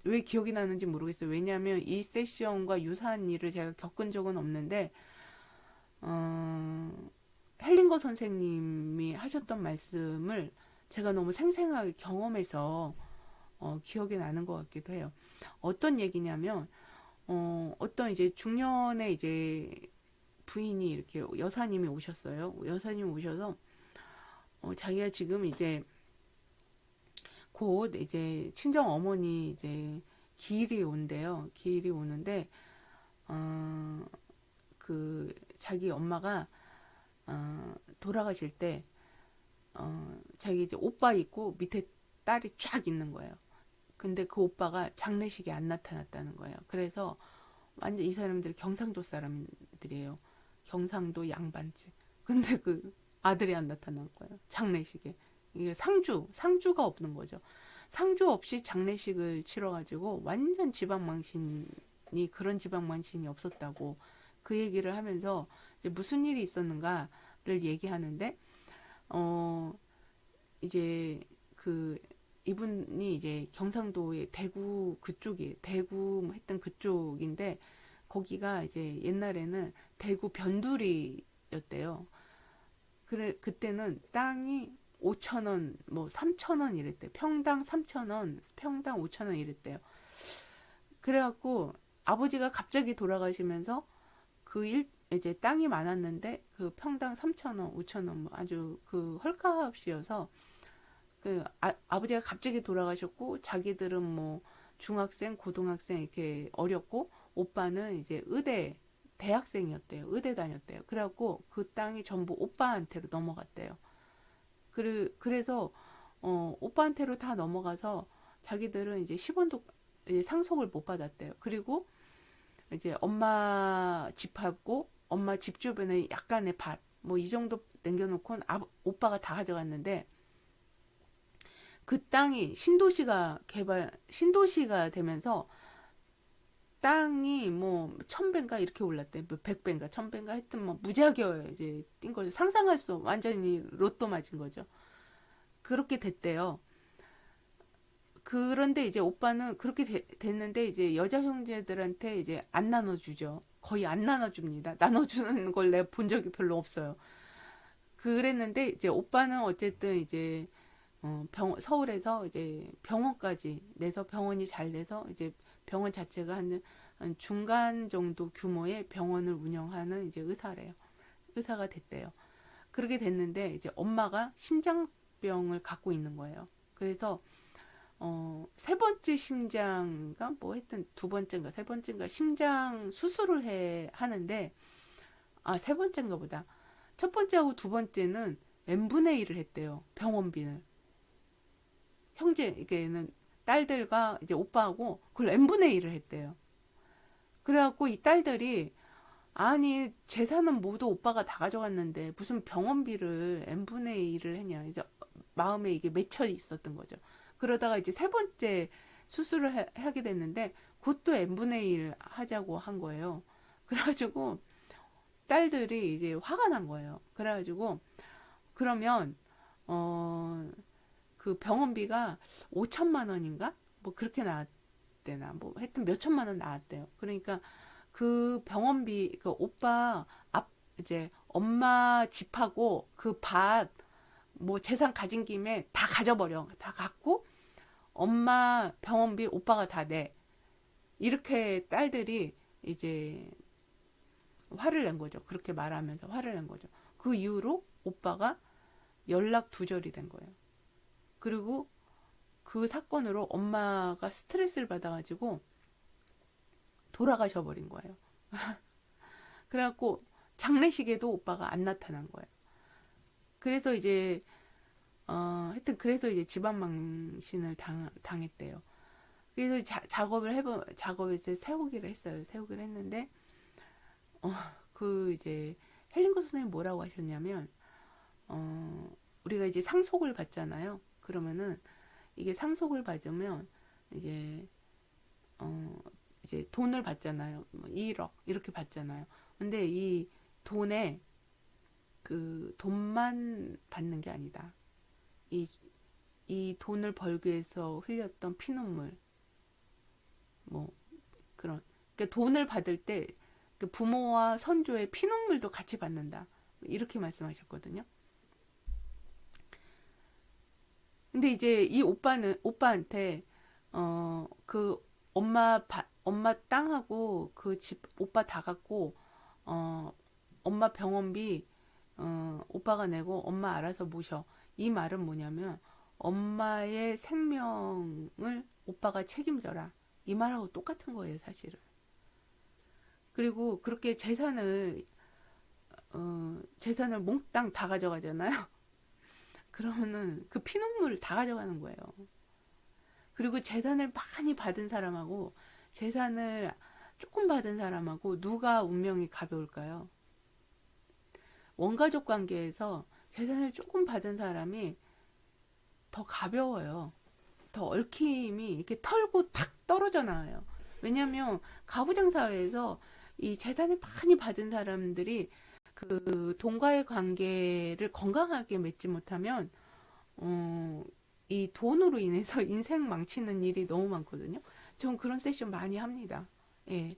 왜 기억이 나는지 모르겠어요. 왜냐하면 이 세션과 유사한 일을 제가 겪은 적은 없는데, 어, 헬링거 선생님이 하셨던 말씀을 제가 너무 생생하게 경험해서 기억이 나는 것 같기도 해요. 어떤 얘기냐면, 어떤 이제 중년의 이제 부인이 이렇게 여사님이 오셨어요. 여사님 오셔서 자기가 지금 이제 곧 이제 친정 어머니 이제 기일이 온대요. 기일이 오는데 어, 그 자기 엄마가 돌아가실 때 자기 이제 오빠 있고 밑에 딸이 쫙 있는 거예요. 근데 그 오빠가 장례식에 안 나타났다는 거예요. 그래서 완전 이 사람들이 경상도 사람들이에요. 경상도 양반집. 근데 그 아들이 안 나타난 거예요. 장례식에. 이게 상주가 없는 거죠. 상주 없이 장례식을 치러가지고 완전 지방망신이, 그런 지방망신이 없었다고 그 얘기를 하면서 이제 무슨 일이 있었는가를 얘기하는데, 이제 그 이분이 이제 경상도의 대구 그쪽이, 대구 했던 그쪽인데, 거기가 이제 옛날에는 대구 변두리였대요. 그때는 땅이 5천 원, 뭐 3천 원 이랬대. 평당 3천 원, 평당 5천 원 이랬대요. 그래갖고 아버지가 갑자기 돌아가시면서 이제 땅이 많았는데 그 평당 3천 원, 5천 원, 뭐 아주 그 헐값이어서 아버지가 갑자기 돌아가셨고, 자기들은 뭐 중학생, 고등학생 이렇게 어렸고, 오빠는 이제 대학생이었대요. 의대 다녔대요. 그래갖고 그 땅이 전부 오빠한테로 넘어갔대요. 그래서 오빠한테로 다 넘어가서 자기들은 이제 10원도 이제 상속을 못 받았대요. 그리고 이제 엄마 집하고 엄마 집 주변에 약간의 밭, 뭐 이 정도 남겨놓고 오빠가 다 가져갔는데, 그 땅이 신도시가 되면서 땅이 뭐 1000배인가 이렇게 올랐대. 뭐 100배인가 1000배인가 하여튼 뭐 무지하게 이제 뛴 거죠. 상상할 수 완전히 로또 맞은 거죠. 그렇게 됐대요. 그런데 이제 오빠는 그렇게 됐는데 이제 여자 형제들한테 이제 안 나눠주죠. 거의 안 나눠줍니다. 나눠주는 걸 내가 본 적이 별로 없어요. 그랬는데 이제 오빠는 어쨌든 이제 서울에서 이제 병원까지 내서 병원이 잘 돼서 이제 병원 자체가 한 중간 정도 규모의 병원을 운영하는 이제 의사래요. 의사가 됐대요. 그렇게 됐는데 이제 엄마가 심장병을 갖고 있는 거예요. 그래서 세 번째 심장인가 뭐 했든 두 번째인가 세 번째인가 심장 수술을 하는데 세 번째인가 보다. 첫 번째하고 두 번째는 n분의 1을 했대요. 병원비를. 형제에게는 딸들과 이제 오빠하고 그걸 n분의 1을 했대요. 그래갖고 이 딸들이 아니 재산은 모두 오빠가 다 가져갔는데 무슨 병원비를 n분의 1을 했냐. 이제 마음에 이게 맺혀 있었던 거죠. 그러다가 이제 세 번째 수술을 하게 됐는데 그것도 n분의 1 하자고 한 거예요. 그래가지고 딸들이 이제 화가 난 거예요. 그래가지고 그러면 그 병원비가 5천만 원인가 뭐 그렇게 나왔대나 뭐 하여튼 몇 천만 원 나왔대요. 그러니까 그 병원비 그 오빠 이제 엄마 집하고 그 밭 뭐 재산 가진 김에 다 가져버려. 다 갖고 엄마 병원비 오빠가 다 내. 이렇게 딸들이 이제 화를 낸 거죠. 그렇게 말하면서 화를 낸 거죠. 그 이후로 오빠가 연락 두절이 된 거예요. 그리고 그 사건으로 엄마가 스트레스를 받아가지고 돌아가셔 버린 거예요. 그래갖고 장례식에도 오빠가 안 나타난 거예요. 그래서 이제 하여튼 그래서 이제 집안망신을 당했대요. 그래서 작업을 이제 세우기를 했어요. 세우기를 했는데 그 이제 헬링거 선생님 뭐라고 하셨냐면 우리가 이제 상속을 받잖아요. 그러면은 이게 상속을 받으면 이제 이제 돈을 받잖아요. 뭐 1억 이렇게 받잖아요. 근데 이 돈에 그 돈만 받는 게 아니다. 이 돈을 벌기 위해서 흘렸던 피눈물 뭐 그런 그러니까 돈을 받을 때 그 부모와 선조의 피눈물도 같이 받는다. 이렇게 말씀하셨거든요. 근데 이제 이 오빠한테 그 엄마 땅하고 그 집 오빠 다 갖고 엄마 병원비 오빠가 내고 엄마 알아서 모셔. 이 말은 뭐냐면 엄마의 생명을 오빠가 책임져라. 이 말하고 똑같은 거예요, 사실은. 그리고 그렇게 재산을 몽땅 다 가져가잖아요. 그러면은 그 피눈물을 다 가져가는 거예요. 그리고 재산을 많이 받은 사람하고 재산을 조금 받은 사람하고 누가 운명이 가벼울까요? 원가족 관계에서 재산을 조금 받은 사람이 더 가벼워요. 더 얽힘이 이렇게 털고 탁 떨어져 나와요. 왜냐하면 가부장 사회에서 이 재산을 많이 받은 사람들이 그 돈과의 관계를 건강하게 맺지 못하면 이 돈으로 인해서 인생 망치는 일이 너무 많거든요. 전 그런 세션 많이 합니다. 예.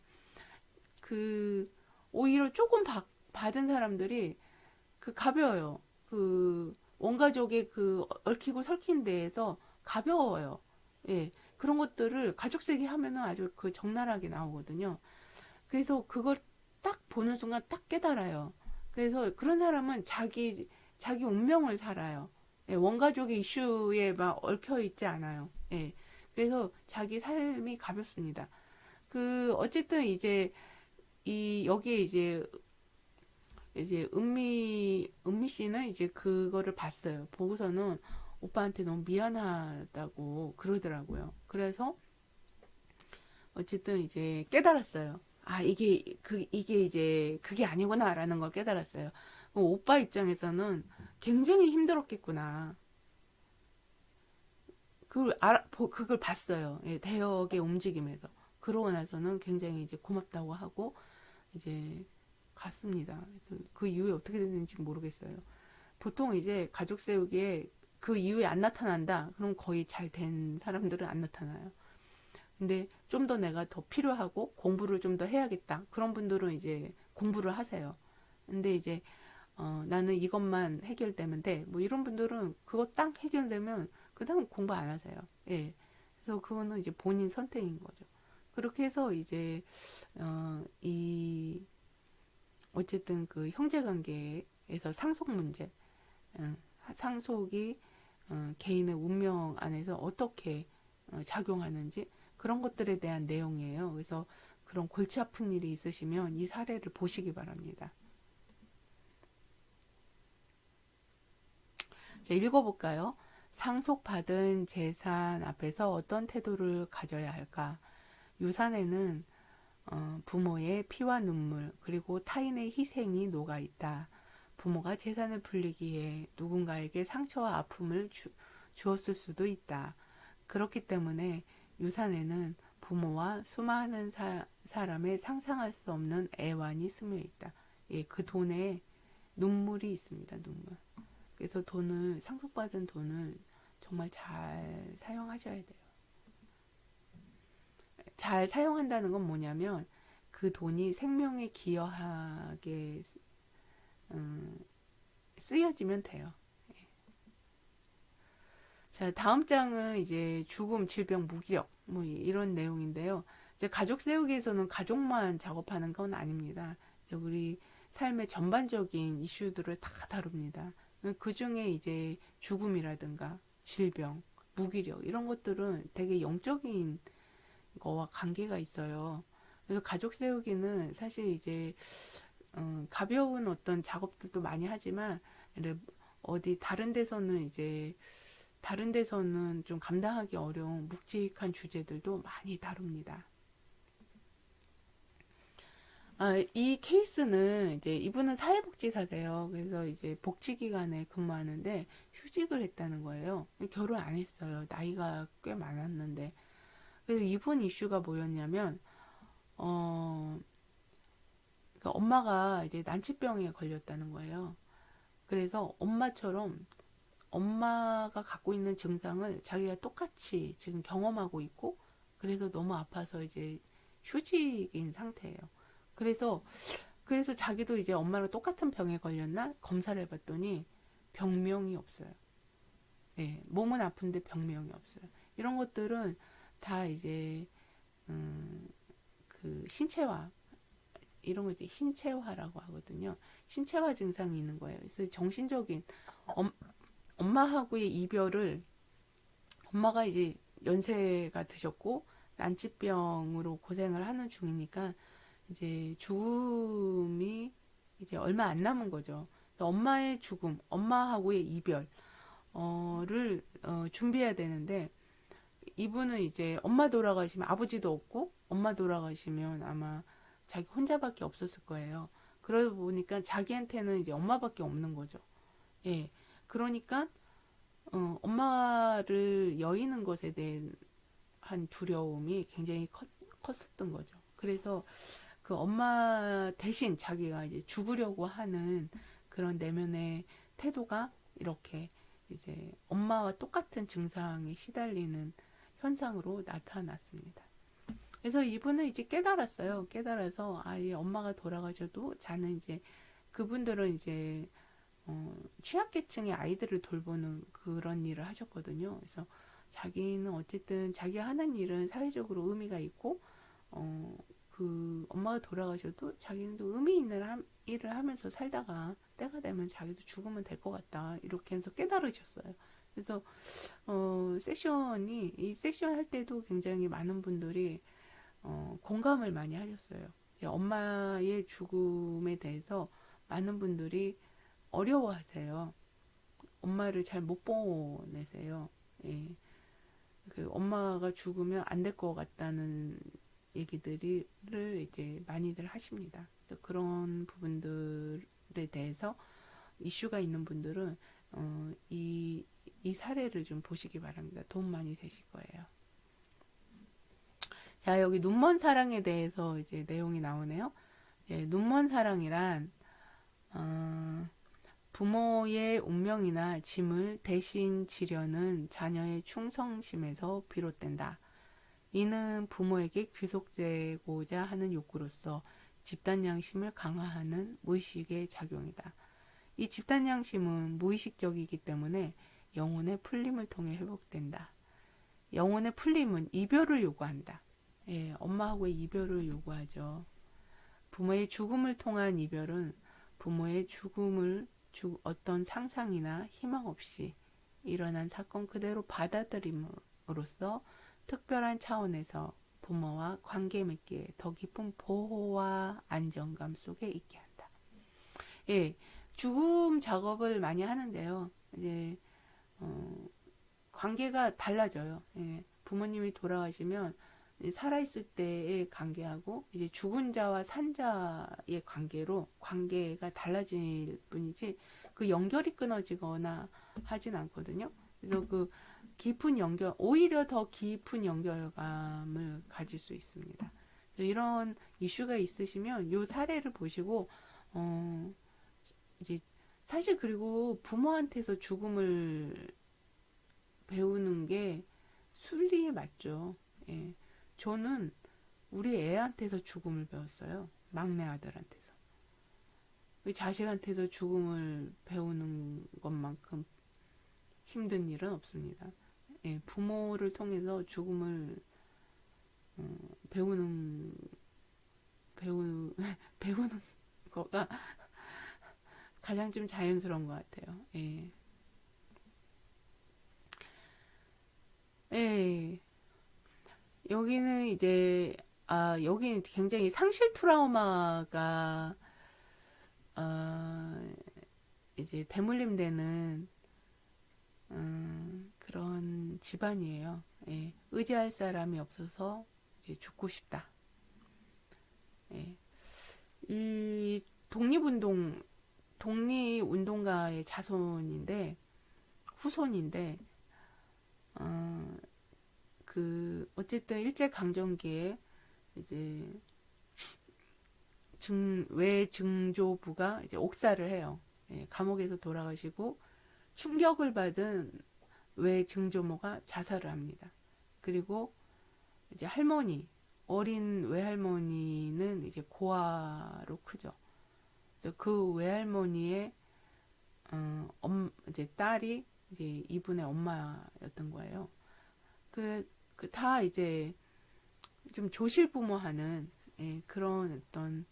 그 오히려 조금 받은 사람들이 그 가벼워요. 그 원가족의 그 얽히고 설킨 데에서 가벼워요. 예. 그런 것들을 가족세기 하면은 아주 그 적나라하게 나오거든요. 그래서 그걸 딱 보는 순간 딱 깨달아요. 그래서 그런 사람은 자기 운명을 살아요. 예, 원가족의 이슈에 막 얽혀 있지 않아요. 예. 그래서 자기 삶이 가볍습니다. 그 어쨌든 이제 여기에 이제 은미 씨는 이제 그거를 봤어요. 보고서는 오빠한테 너무 미안하다고 그러더라고요. 그래서 어쨌든 이제 깨달았어요. 이게 이제 그게 아니구나라는 걸 깨달았어요. 오빠 입장에서는 굉장히 힘들었겠구나. 그걸 봤어요. 예, 대역의 움직임에서. 그러고 나서는 굉장히 이제 고맙다고 하고 이제 갔습니다. 그래서 그 이후에 어떻게 됐는지 모르겠어요. 보통 이제 가족 세우기에 그 이후에 안 나타난다. 그럼 거의 잘 된 사람들은 안 나타나요. 근데 좀 더 내가 더 필요하고 공부를 좀 더 해야겠다. 그런 분들은 이제 공부를 하세요. 근데 이제 나는 이것만 해결되면 돼. 뭐 이런 분들은 그거 딱 해결되면 그다음 공부 안 하세요. 예. 그래서 그거는 이제 본인 선택인 거죠. 그렇게 해서 이제 이 어쨌든 그 형제 관계에서 상속 문제, 어, 상속이 개인의 운명 안에서 어떻게 작용하는지 그런 것들에 대한 내용이에요. 그래서 그런 골치 아픈 일이 있으시면 이 사례를 보시기 바랍니다. 자, 읽어볼까요? 상속받은 재산 앞에서 어떤 태도를 가져야 할까? 유산에는 부모의 피와 눈물 그리고 타인의 희생이 녹아 있다. 부모가 재산을 불리기에 누군가에게 상처와 아픔을 주었을 수도 있다. 그렇기 때문에 유산에는 부모와 수많은 사람의 상상할 수 없는 애환이 스며 있다. 예, 그 돈에 눈물이 있습니다. 눈물. 그래서 돈을 상속받은 돈을 정말 잘 사용하셔야 돼요. 잘 사용한다는 건 뭐냐면 그 돈이 생명에 기여하게 쓰여지면 돼요. 자, 다음 장은 이제 죽음, 질병, 무기력 뭐 이런 내용인데요. 이제 가족 세우기에서는 가족만 작업하는 건 아닙니다. 이제 우리 삶의 전반적인 이슈들을 다 다룹니다. 그 중에 이제 죽음이라든가 질병, 무기력 이런 것들은 되게 영적인 거와 관계가 있어요. 그래서 가족 세우기는 사실 이제 가벼운 어떤 작업들도 많이 하지만 어디 다른 데서는 좀 감당하기 어려운 묵직한 주제들도 많이 다룹니다. 이 케이스는 이제 이분은 사회복지사세요. 그래서 이제 복지기관에 근무하는데 휴직을 했다는 거예요. 결혼 안 했어요. 나이가 꽤 많았는데. 그래서 이분 이슈가 뭐였냐면, 그러니까 엄마가 이제 난치병에 걸렸다는 거예요. 그래서 엄마가 갖고 있는 증상을 자기가 똑같이 지금 경험하고 있고, 그래서 너무 아파서 이제 휴직인 상태예요. 그래서 자기도 이제 엄마랑 똑같은 병에 걸렸나 검사를 해봤더니 병명이 없어요. 예, 몸은 아픈데 병명이 없어요. 이런 것들은 다 이제 그 신체화 이런 거 이제 신체화라고 하거든요. 신체화 증상이 있는 거예요. 그래서 정신적인 엄, 엄마하고의 이별을 엄마가 이제 연세가 드셨고 난치병으로 고생을 하는 중이니까 이제 죽음이 이제 얼마 안 남은 거죠. 엄마의 죽음, 엄마하고의 이별을 준비해야 되는데 이분은 이제 엄마 돌아가시면 아버지도 없고 엄마 돌아가시면 아마 자기 혼자밖에 없었을 거예요. 그러다 보니까 자기한테는 이제 엄마밖에 없는 거죠. 예. 그러니까 엄마를 여의는 것에 대한 두려움이 굉장히 컸었던 거죠. 그래서 그 엄마 대신 자기가 이제 죽으려고 하는 그런 내면의 태도가 이렇게 이제 엄마와 똑같은 증상에 시달리는 현상으로 나타났습니다. 그래서 이분은 이제 깨달았어요. 깨달아서 아예 엄마가 돌아가셔도 자는 이제 그분들은 이제 취약계층의 아이들을 돌보는 그런 일을 하셨거든요. 그래서 자기는 어쨌든 자기 하는 일은 사회적으로 의미가 있고 그 엄마가 돌아가셔도 자기는 또 의미 있는 일을 하면서 살다가 때가 되면 자기도 죽으면 될 것 같다 이렇게 해서 깨달으셨어요. 그래서 이 세션 할 때도 굉장히 많은 분들이 공감을 많이 하셨어요. 엄마의 죽음에 대해서 많은 분들이 어려워하세요. 엄마를 잘 못 보내세요. 예. 그 엄마가 죽으면 안 될 것 같다는 얘기들을 이제 많이들 하십니다. 그런 부분들에 대해서 이슈가 있는 분들은 이 사례를 좀 보시기 바랍니다. 도움 많이 되실 거예요. 자, 여기 눈먼 사랑에 대해서 이제 내용이 나오네요. 예, 눈먼 사랑이란 부모의 운명이나 짐을 대신 지려는 자녀의 충성심에서 비롯된다. 이는 부모에게 귀속되고자 하는 욕구로서 집단 양심을 강화하는 무의식의 작용이다. 이 집단 양심은 무의식적이기 때문에 영혼의 풀림을 통해 회복된다. 영혼의 풀림은 이별을 요구한다. 예, 엄마하고의 이별을 요구하죠. 부모의 죽음을 통한 이별은 부모의 죽음을 어떤 상상이나 희망 없이 일어난 사건 그대로 받아들임으로써 특별한 차원에서 부모와 관계 맺기에 더 깊은 보호와 안정감 속에 있게 한다. 예, 죽음 작업을 많이 하는데요. 이제 관계가 달라져요. 예, 부모님이 돌아가시면 살아있을 때의 관계하고 이제 죽은 자와 산 자의 관계로 관계가 달라질 뿐이지 그 연결이 끊어지거나 하진 않거든요. 그래서 그 깊은 연결, 오히려 더 깊은 연결감을 가질 수 있습니다. 이런 이슈가 있으시면 요 사례를 보시고 이제 사실 그리고 부모한테서 죽음을 배우는 게 순리에 맞죠. 예. 저는 우리 애한테서 죽음을 배웠어요. 막내 아들한테서. 자식한테서 죽음을 배우는 것만큼 힘든 일은 없습니다. 예, 부모를 통해서 죽음을 배우는 배우는 거가 가장 좀 자연스러운 것 같아요. 예. 예. 여기는 이제 여기는 굉장히 상실 트라우마가 이제 대물림되는 그런 집안이에요. 예. 의지할 사람이 없어서 이제 죽고 싶다. 예. 이 독립운동가의 자손인데 후손인데 어쨌든 일제강점기에 이제 외증조부가 이제 옥사를 해요. 예, 감옥에서 돌아가시고 충격을 받은 외증조모가 자살을 합니다. 그리고 이제 어린 외할머니는 이제 고아로 크죠. 그래서 그 외할머니의 이제 딸이 이제 이분의 엄마였던 거예요. 다 이제 좀 조실부모하는 그런 어떤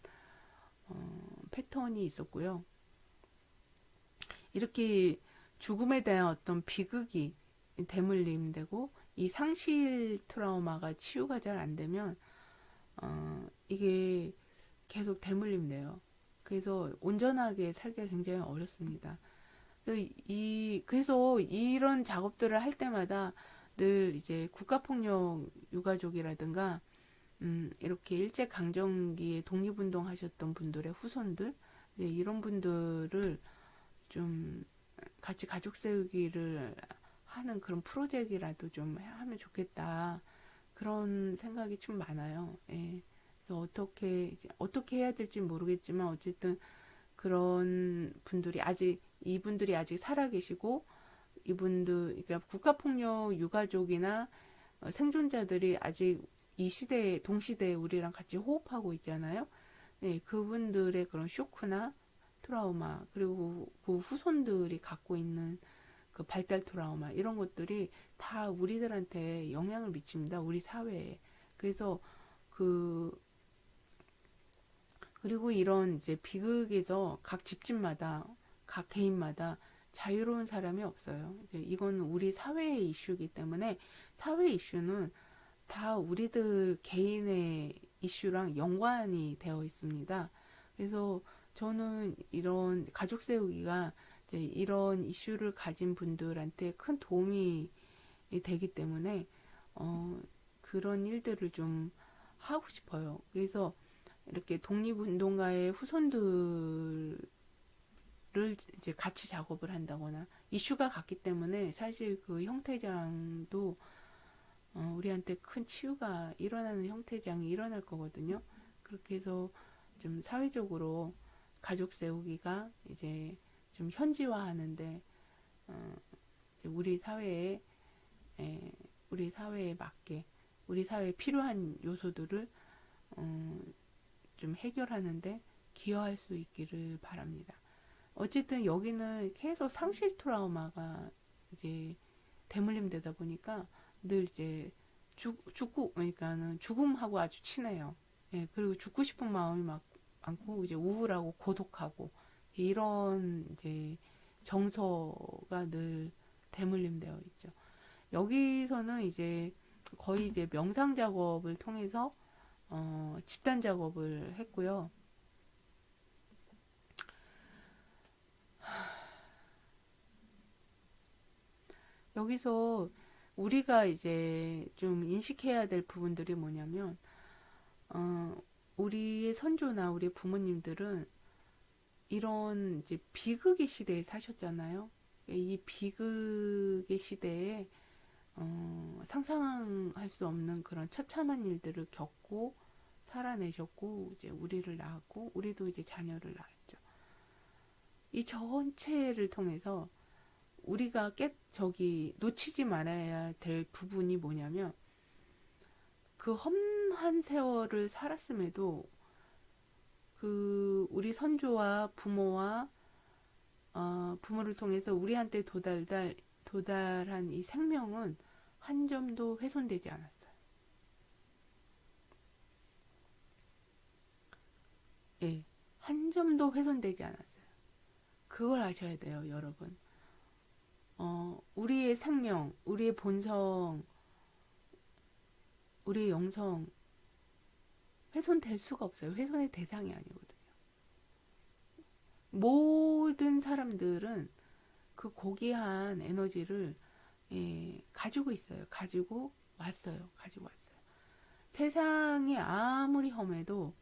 패턴이 있었고요. 이렇게 죽음에 대한 어떤 비극이 대물림되고 이 상실 트라우마가 치유가 잘 안 되면 이게 계속 대물림돼요. 그래서 온전하게 살기가 굉장히 어렵습니다. 그래서 이런 작업들을 할 때마다 늘 이제 국가폭력 유가족이라든가 이렇게 일제강점기에 독립운동 하셨던 분들의 후손들 이런 분들을 좀 같이 가족 세우기를 하는 그런 프로젝트라도 좀 하면 좋겠다 그런 생각이 좀 많아요. 예. 그래서 어떻게 해야 될지 모르겠지만 어쨌든 그런 이분들이 아직 살아계시고 그러니까 국가폭력 유가족이나 생존자들이 아직 이 시대에 동시대에 우리랑 같이 호흡하고 있잖아요. 네, 그분들의 그런 쇼크나 트라우마 그리고 그 후손들이 갖고 있는 그 발달 트라우마 이런 것들이 다 우리들한테 영향을 미칩니다. 우리 사회에. 그래서 그리고 이런 이제 비극에서 각 집집마다 각 개인마다 자유로운 사람이 없어요. 이제 이건 우리 사회의 이슈이기 때문에 사회 이슈는 다 우리들 개인의 이슈랑 연관이 되어 있습니다. 그래서 저는 이런 가족 세우기가 이제 이런 이슈를 가진 분들한테 큰 도움이 되기 때문에 그런 일들을 좀 하고 싶어요. 그래서 이렇게 독립운동가의 후손들을 이제 같이 작업을 한다거나 이슈가 같기 때문에 사실 그 형태장도 우리한테 큰 치유가 일어나는 형태장이 일어날 거거든요. 그렇게 해서 좀 사회적으로 가족 세우기가 이제 좀 현지화하는데 이제 우리 사회에 맞게 우리 사회에 필요한 요소들을 좀 해결하는데 기여할 수 있기를 바랍니다. 어쨌든 여기는 계속 상실 트라우마가 이제 대물림 되다 보니까 늘 이제 죽고 그러니까는 죽음하고 아주 친해요. 예, 그리고 죽고 싶은 마음이 막 많고 이제 우울하고 고독하고 이런 이제 정서가 늘 대물림 되어 있죠. 여기서는 이제 거의 이제 명상 작업을 통해서 집단 작업을 했고요. 여기서 우리가 이제 좀 인식해야 될 부분들이 뭐냐면, 우리의 선조나 우리 부모님들은 이런 이제 비극의 시대에 사셨잖아요. 이 비극의 시대에 상상할 수 없는 그런 처참한 일들을 겪고 살아내셨고 이제 우리를 낳았고 우리도 이제 자녀를 낳았죠. 이 전체를 통해서 우리가 놓치지 말아야 될 부분이 뭐냐면 그 험한 세월을 살았음에도 그 우리 선조와 부모를 통해서 우리한테 도달한 이 생명은 한 점도 훼손되지 않았어요. 예, 한 점도 훼손되지 않았어요. 그걸 아셔야 돼요, 여러분. 우리의 생명, 우리의 본성, 우리의 영성 훼손될 수가 없어요. 훼손의 대상이 아니거든요. 모든 사람들은 그 고귀한 에너지를 가지고 있어요. 가지고 왔어요. 세상이 아무리 험해도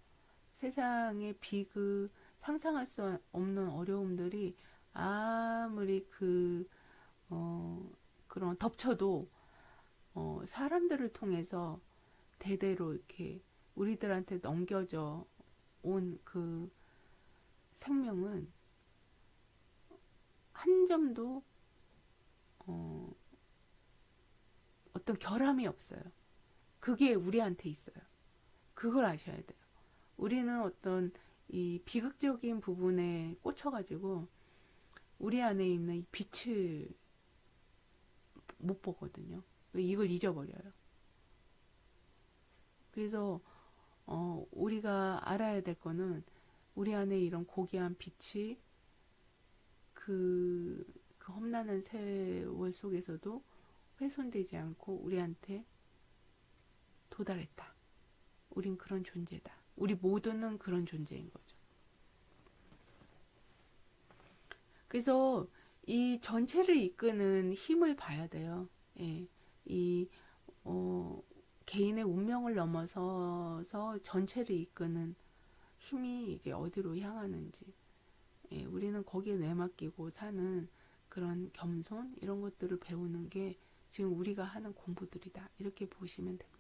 세상의 비극, 상상할 수 없는 어려움들이 아무리 그런 덮쳐도 사람들을 통해서 대대로 이렇게 우리들한테 넘겨져 온 그 생명은 한 점도 어떤 결함이 없어요. 그게 우리한테 있어요. 그걸 아셔야 돼요. 우리는 어떤 이 비극적인 부분에 꽂혀가지고 우리 안에 있는 이 빛을 못 보거든요. 이걸 잊어버려요. 그래서 우리가 알아야 될 거는 우리 안에 이런 고귀한 빛이 그 험난한 세월 속에서도 훼손되지 않고 우리한테 도달했다. 우린 그런 존재다. 우리 모두는 그런 존재인 거죠. 그래서 이 전체를 이끄는 힘을 봐야 돼요. 예, 이 개인의 운명을 넘어서서 전체를 이끄는 힘이 이제 어디로 향하는지, 우리는 거기에 내맡기고 사는 그런 겸손 이런 것들을 배우는 게 지금 우리가 하는 공부들이다. 이렇게 보시면 됩니다.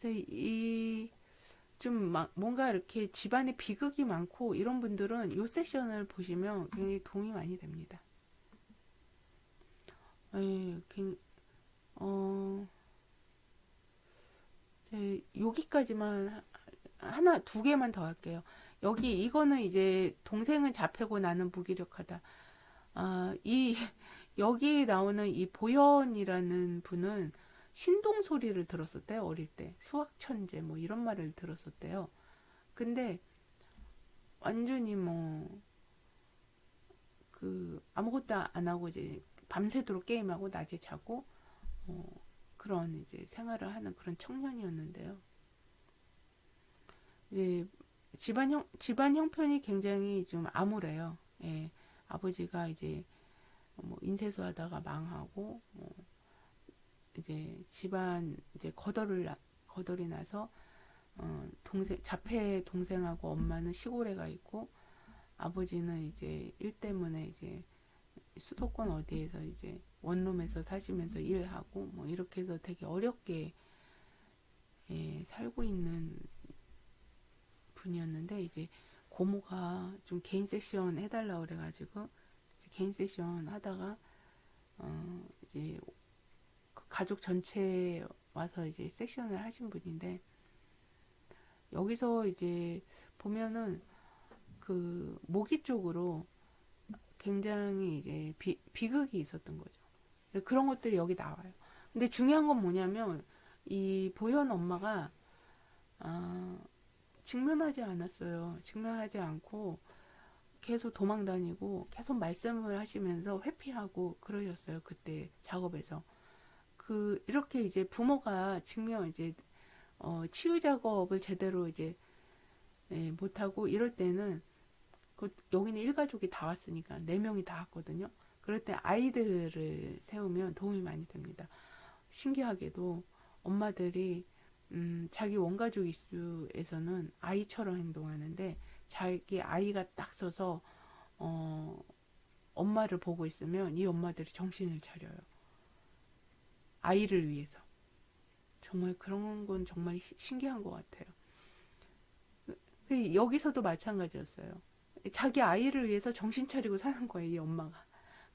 그래서 좀 뭔가 이렇게 집안에 비극이 많고 이런 분들은 이 세션을 보시면 굉장히 도움이 많이 됩니다. 예, 이제 여기까지만 두 개만 더 할게요. 이거는 이제 동생은 잡히고 나는 무기력하다. 여기에 나오는 이 보현이라는 분은 신동 소리를 들었었대요. 어릴 때. 수학 천재 뭐 이런 말을 들었었대요. 근데 완전히 아무것도 안 하고 이제 밤새도록 게임하고 낮에 자고 그런 이제 생활을 하는 그런 청년이었는데요. 이제 집안 형편이 굉장히 좀 암울해요. 예, 아버지가 이제 인세수 하다가 망하고 이제 집안 이제 거덜이 나서 자폐 동생하고 엄마는 시골에 가 있고 아버지는 이제 일 때문에 이제 수도권 어디에서 이제 원룸에서 사시면서 일하고 뭐 이렇게 해서 되게 어렵게 살고 있는 분이었는데 이제 고모가 좀 개인 세션 해달라 그래가지고 이제 개인 세션 하다가 이제 그 가족 전체 와서 이제 세션을 하신 분인데 여기서 이제 보면은 그 모기 쪽으로 굉장히 이제 비극이 있었던 거죠. 그런 것들이 여기 나와요. 근데 중요한 건 뭐냐면 이 보현 엄마가 직면하지 않았어요. 직면하지 않고 계속 도망 다니고 계속 말씀을 하시면서 회피하고 그러셨어요. 그때 작업에서. 그 이렇게 이제 부모가 직면 이제 치유 작업을 제대로 이제 못하고 이럴 때는 여기는 일가족이 다 왔으니까 4명이 다 왔거든요. 그럴 때 아이들을 세우면 도움이 많이 됩니다. 신기하게도 엄마들이 자기 원가족 이슈에서는 아이처럼 행동하는데 자기 아이가 딱 서서 엄마를 보고 있으면 이 엄마들이 정신을 차려요. 아이를 위해서. 정말 그런 건 정말 신기한 것 같아요. 여기서도 마찬가지였어요. 자기 아이를 위해서 정신 차리고 사는 거예요, 이 엄마가.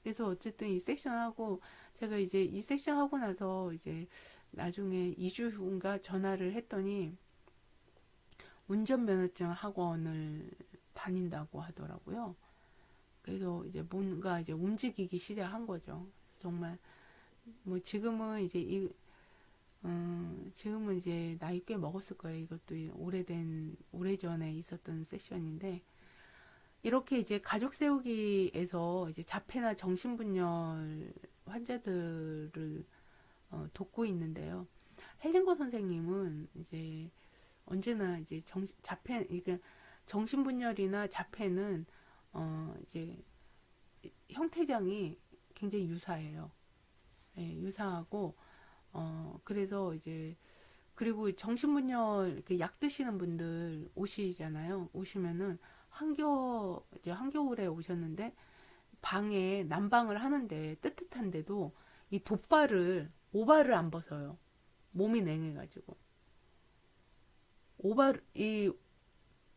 그래서 어쨌든 이 섹션하고 제가 이제 이 섹션 하고 나서 이제 나중에 2주 후인가 전화를 했더니 운전면허증 학원을 다닌다고 하더라고요. 그래서 이제 뭔가 이제 움직이기 시작한 거죠. 정말 뭐 지금은 이제 지금은 이제 나이 꽤 먹었을 거예요. 이것도 오래전에 있었던 세션인데 이렇게 이제 가족 세우기에서 이제 자폐나 정신분열 환자들을 돕고 있는데요. 헬링거 선생님은 이제 언제나 이제 자폐, 그러니까 정신분열이나 자폐는 이제 형태장이 굉장히 유사해요. 예, 유사하고 그래서 이제 그리고 정신분열 이렇게 약 드시는 분들 오시잖아요. 오시면은 이제 한겨울에 오셨는데 방에 난방을 하는데 뜨뜻한데도 이 오발을 안 벗어요. 몸이 냉해가지고 이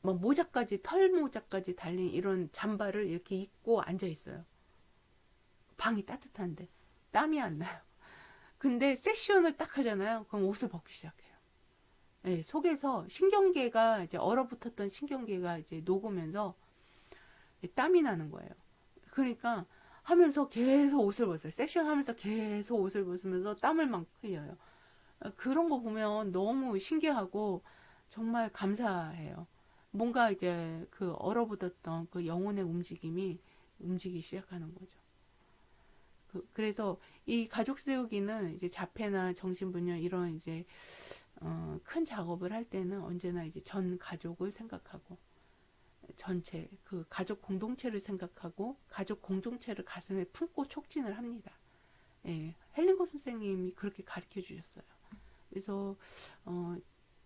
막 모자까지 털 모자까지 달린 이런 잠바를 이렇게 입고 앉아 있어요. 방이 따뜻한데 땀이 안 나요. 근데 세션을 딱 하잖아요. 그럼 옷을 벗기 시작해요. 네, 속에서 신경계가 이제 얼어붙었던 신경계가 이제 녹으면서 땀이 나는 거예요. 그러니까 하면서 계속 옷을 벗어요. 세션 하면서 계속 옷을 벗으면서 땀을 막 흘려요. 그런 거 보면 너무 신기하고 정말 감사해요. 뭔가 이제 그 얼어붙었던 그 영혼의 움직임이 움직이기 시작하는 거죠. 그래서 이 가족 세우기는 이제 자폐나 정신분열 이런 이제 큰 작업을 할 때는 언제나 이제 전 가족을 생각하고 전체 그 가족 공동체를 생각하고 가족 공동체를 가슴에 품고 촉진을 합니다. 예, 헬링거 선생님이 그렇게 가르쳐 주셨어요. 그래서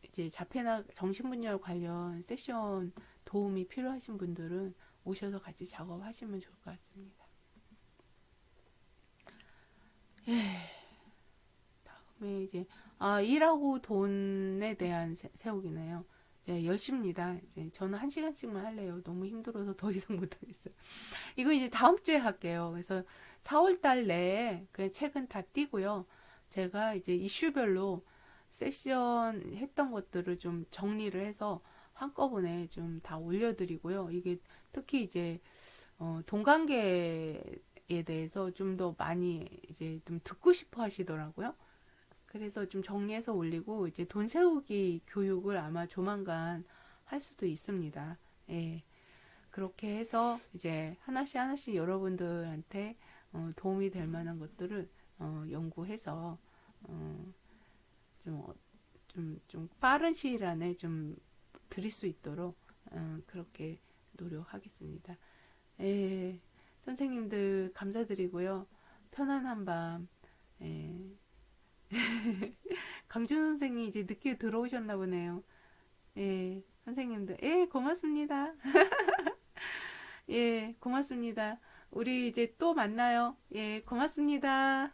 이제 자폐나 정신분열 관련 세션 도움이 필요하신 분들은 오셔서 같이 작업하시면 좋을 것 같습니다. 예, 다음에 이제 일하고 돈에 대한 세우기네요. 이제 10시입니다. 이제 저는 1시간씩만 할래요. 너무 힘들어서 더 이상 못하겠어요. 이거 이제 다음 주에 할게요. 그래서 4월달 내에 그 책은 다 띄고요. 제가 이제 이슈별로 세션 했던 것들을 좀 정리를 해서 한꺼번에 좀 다 올려드리고요. 이게 특히 이제 동관계에 대해서 좀 더 많이 이제 좀 듣고 싶어 하시더라고요. 그래서 좀 정리해서 올리고 이제 돈 세우기 교육을 아마 조만간 할 수도 있습니다. 예. 그렇게 해서 이제 하나씩 여러분들한테 도움이 될 만한 것들을 연구해서 좀 빠른 시일 안에 좀 드릴 수 있도록 그렇게 노력하겠습니다. 예, 선생님들 감사드리고요. 편안한 밤. 예. 강준 선생님 이제 늦게 들어오셨나 보네요. 예, 선생님들, 예, 고맙습니다. 예, 고맙습니다. 우리 이제 또 만나요. 예, 고맙습니다.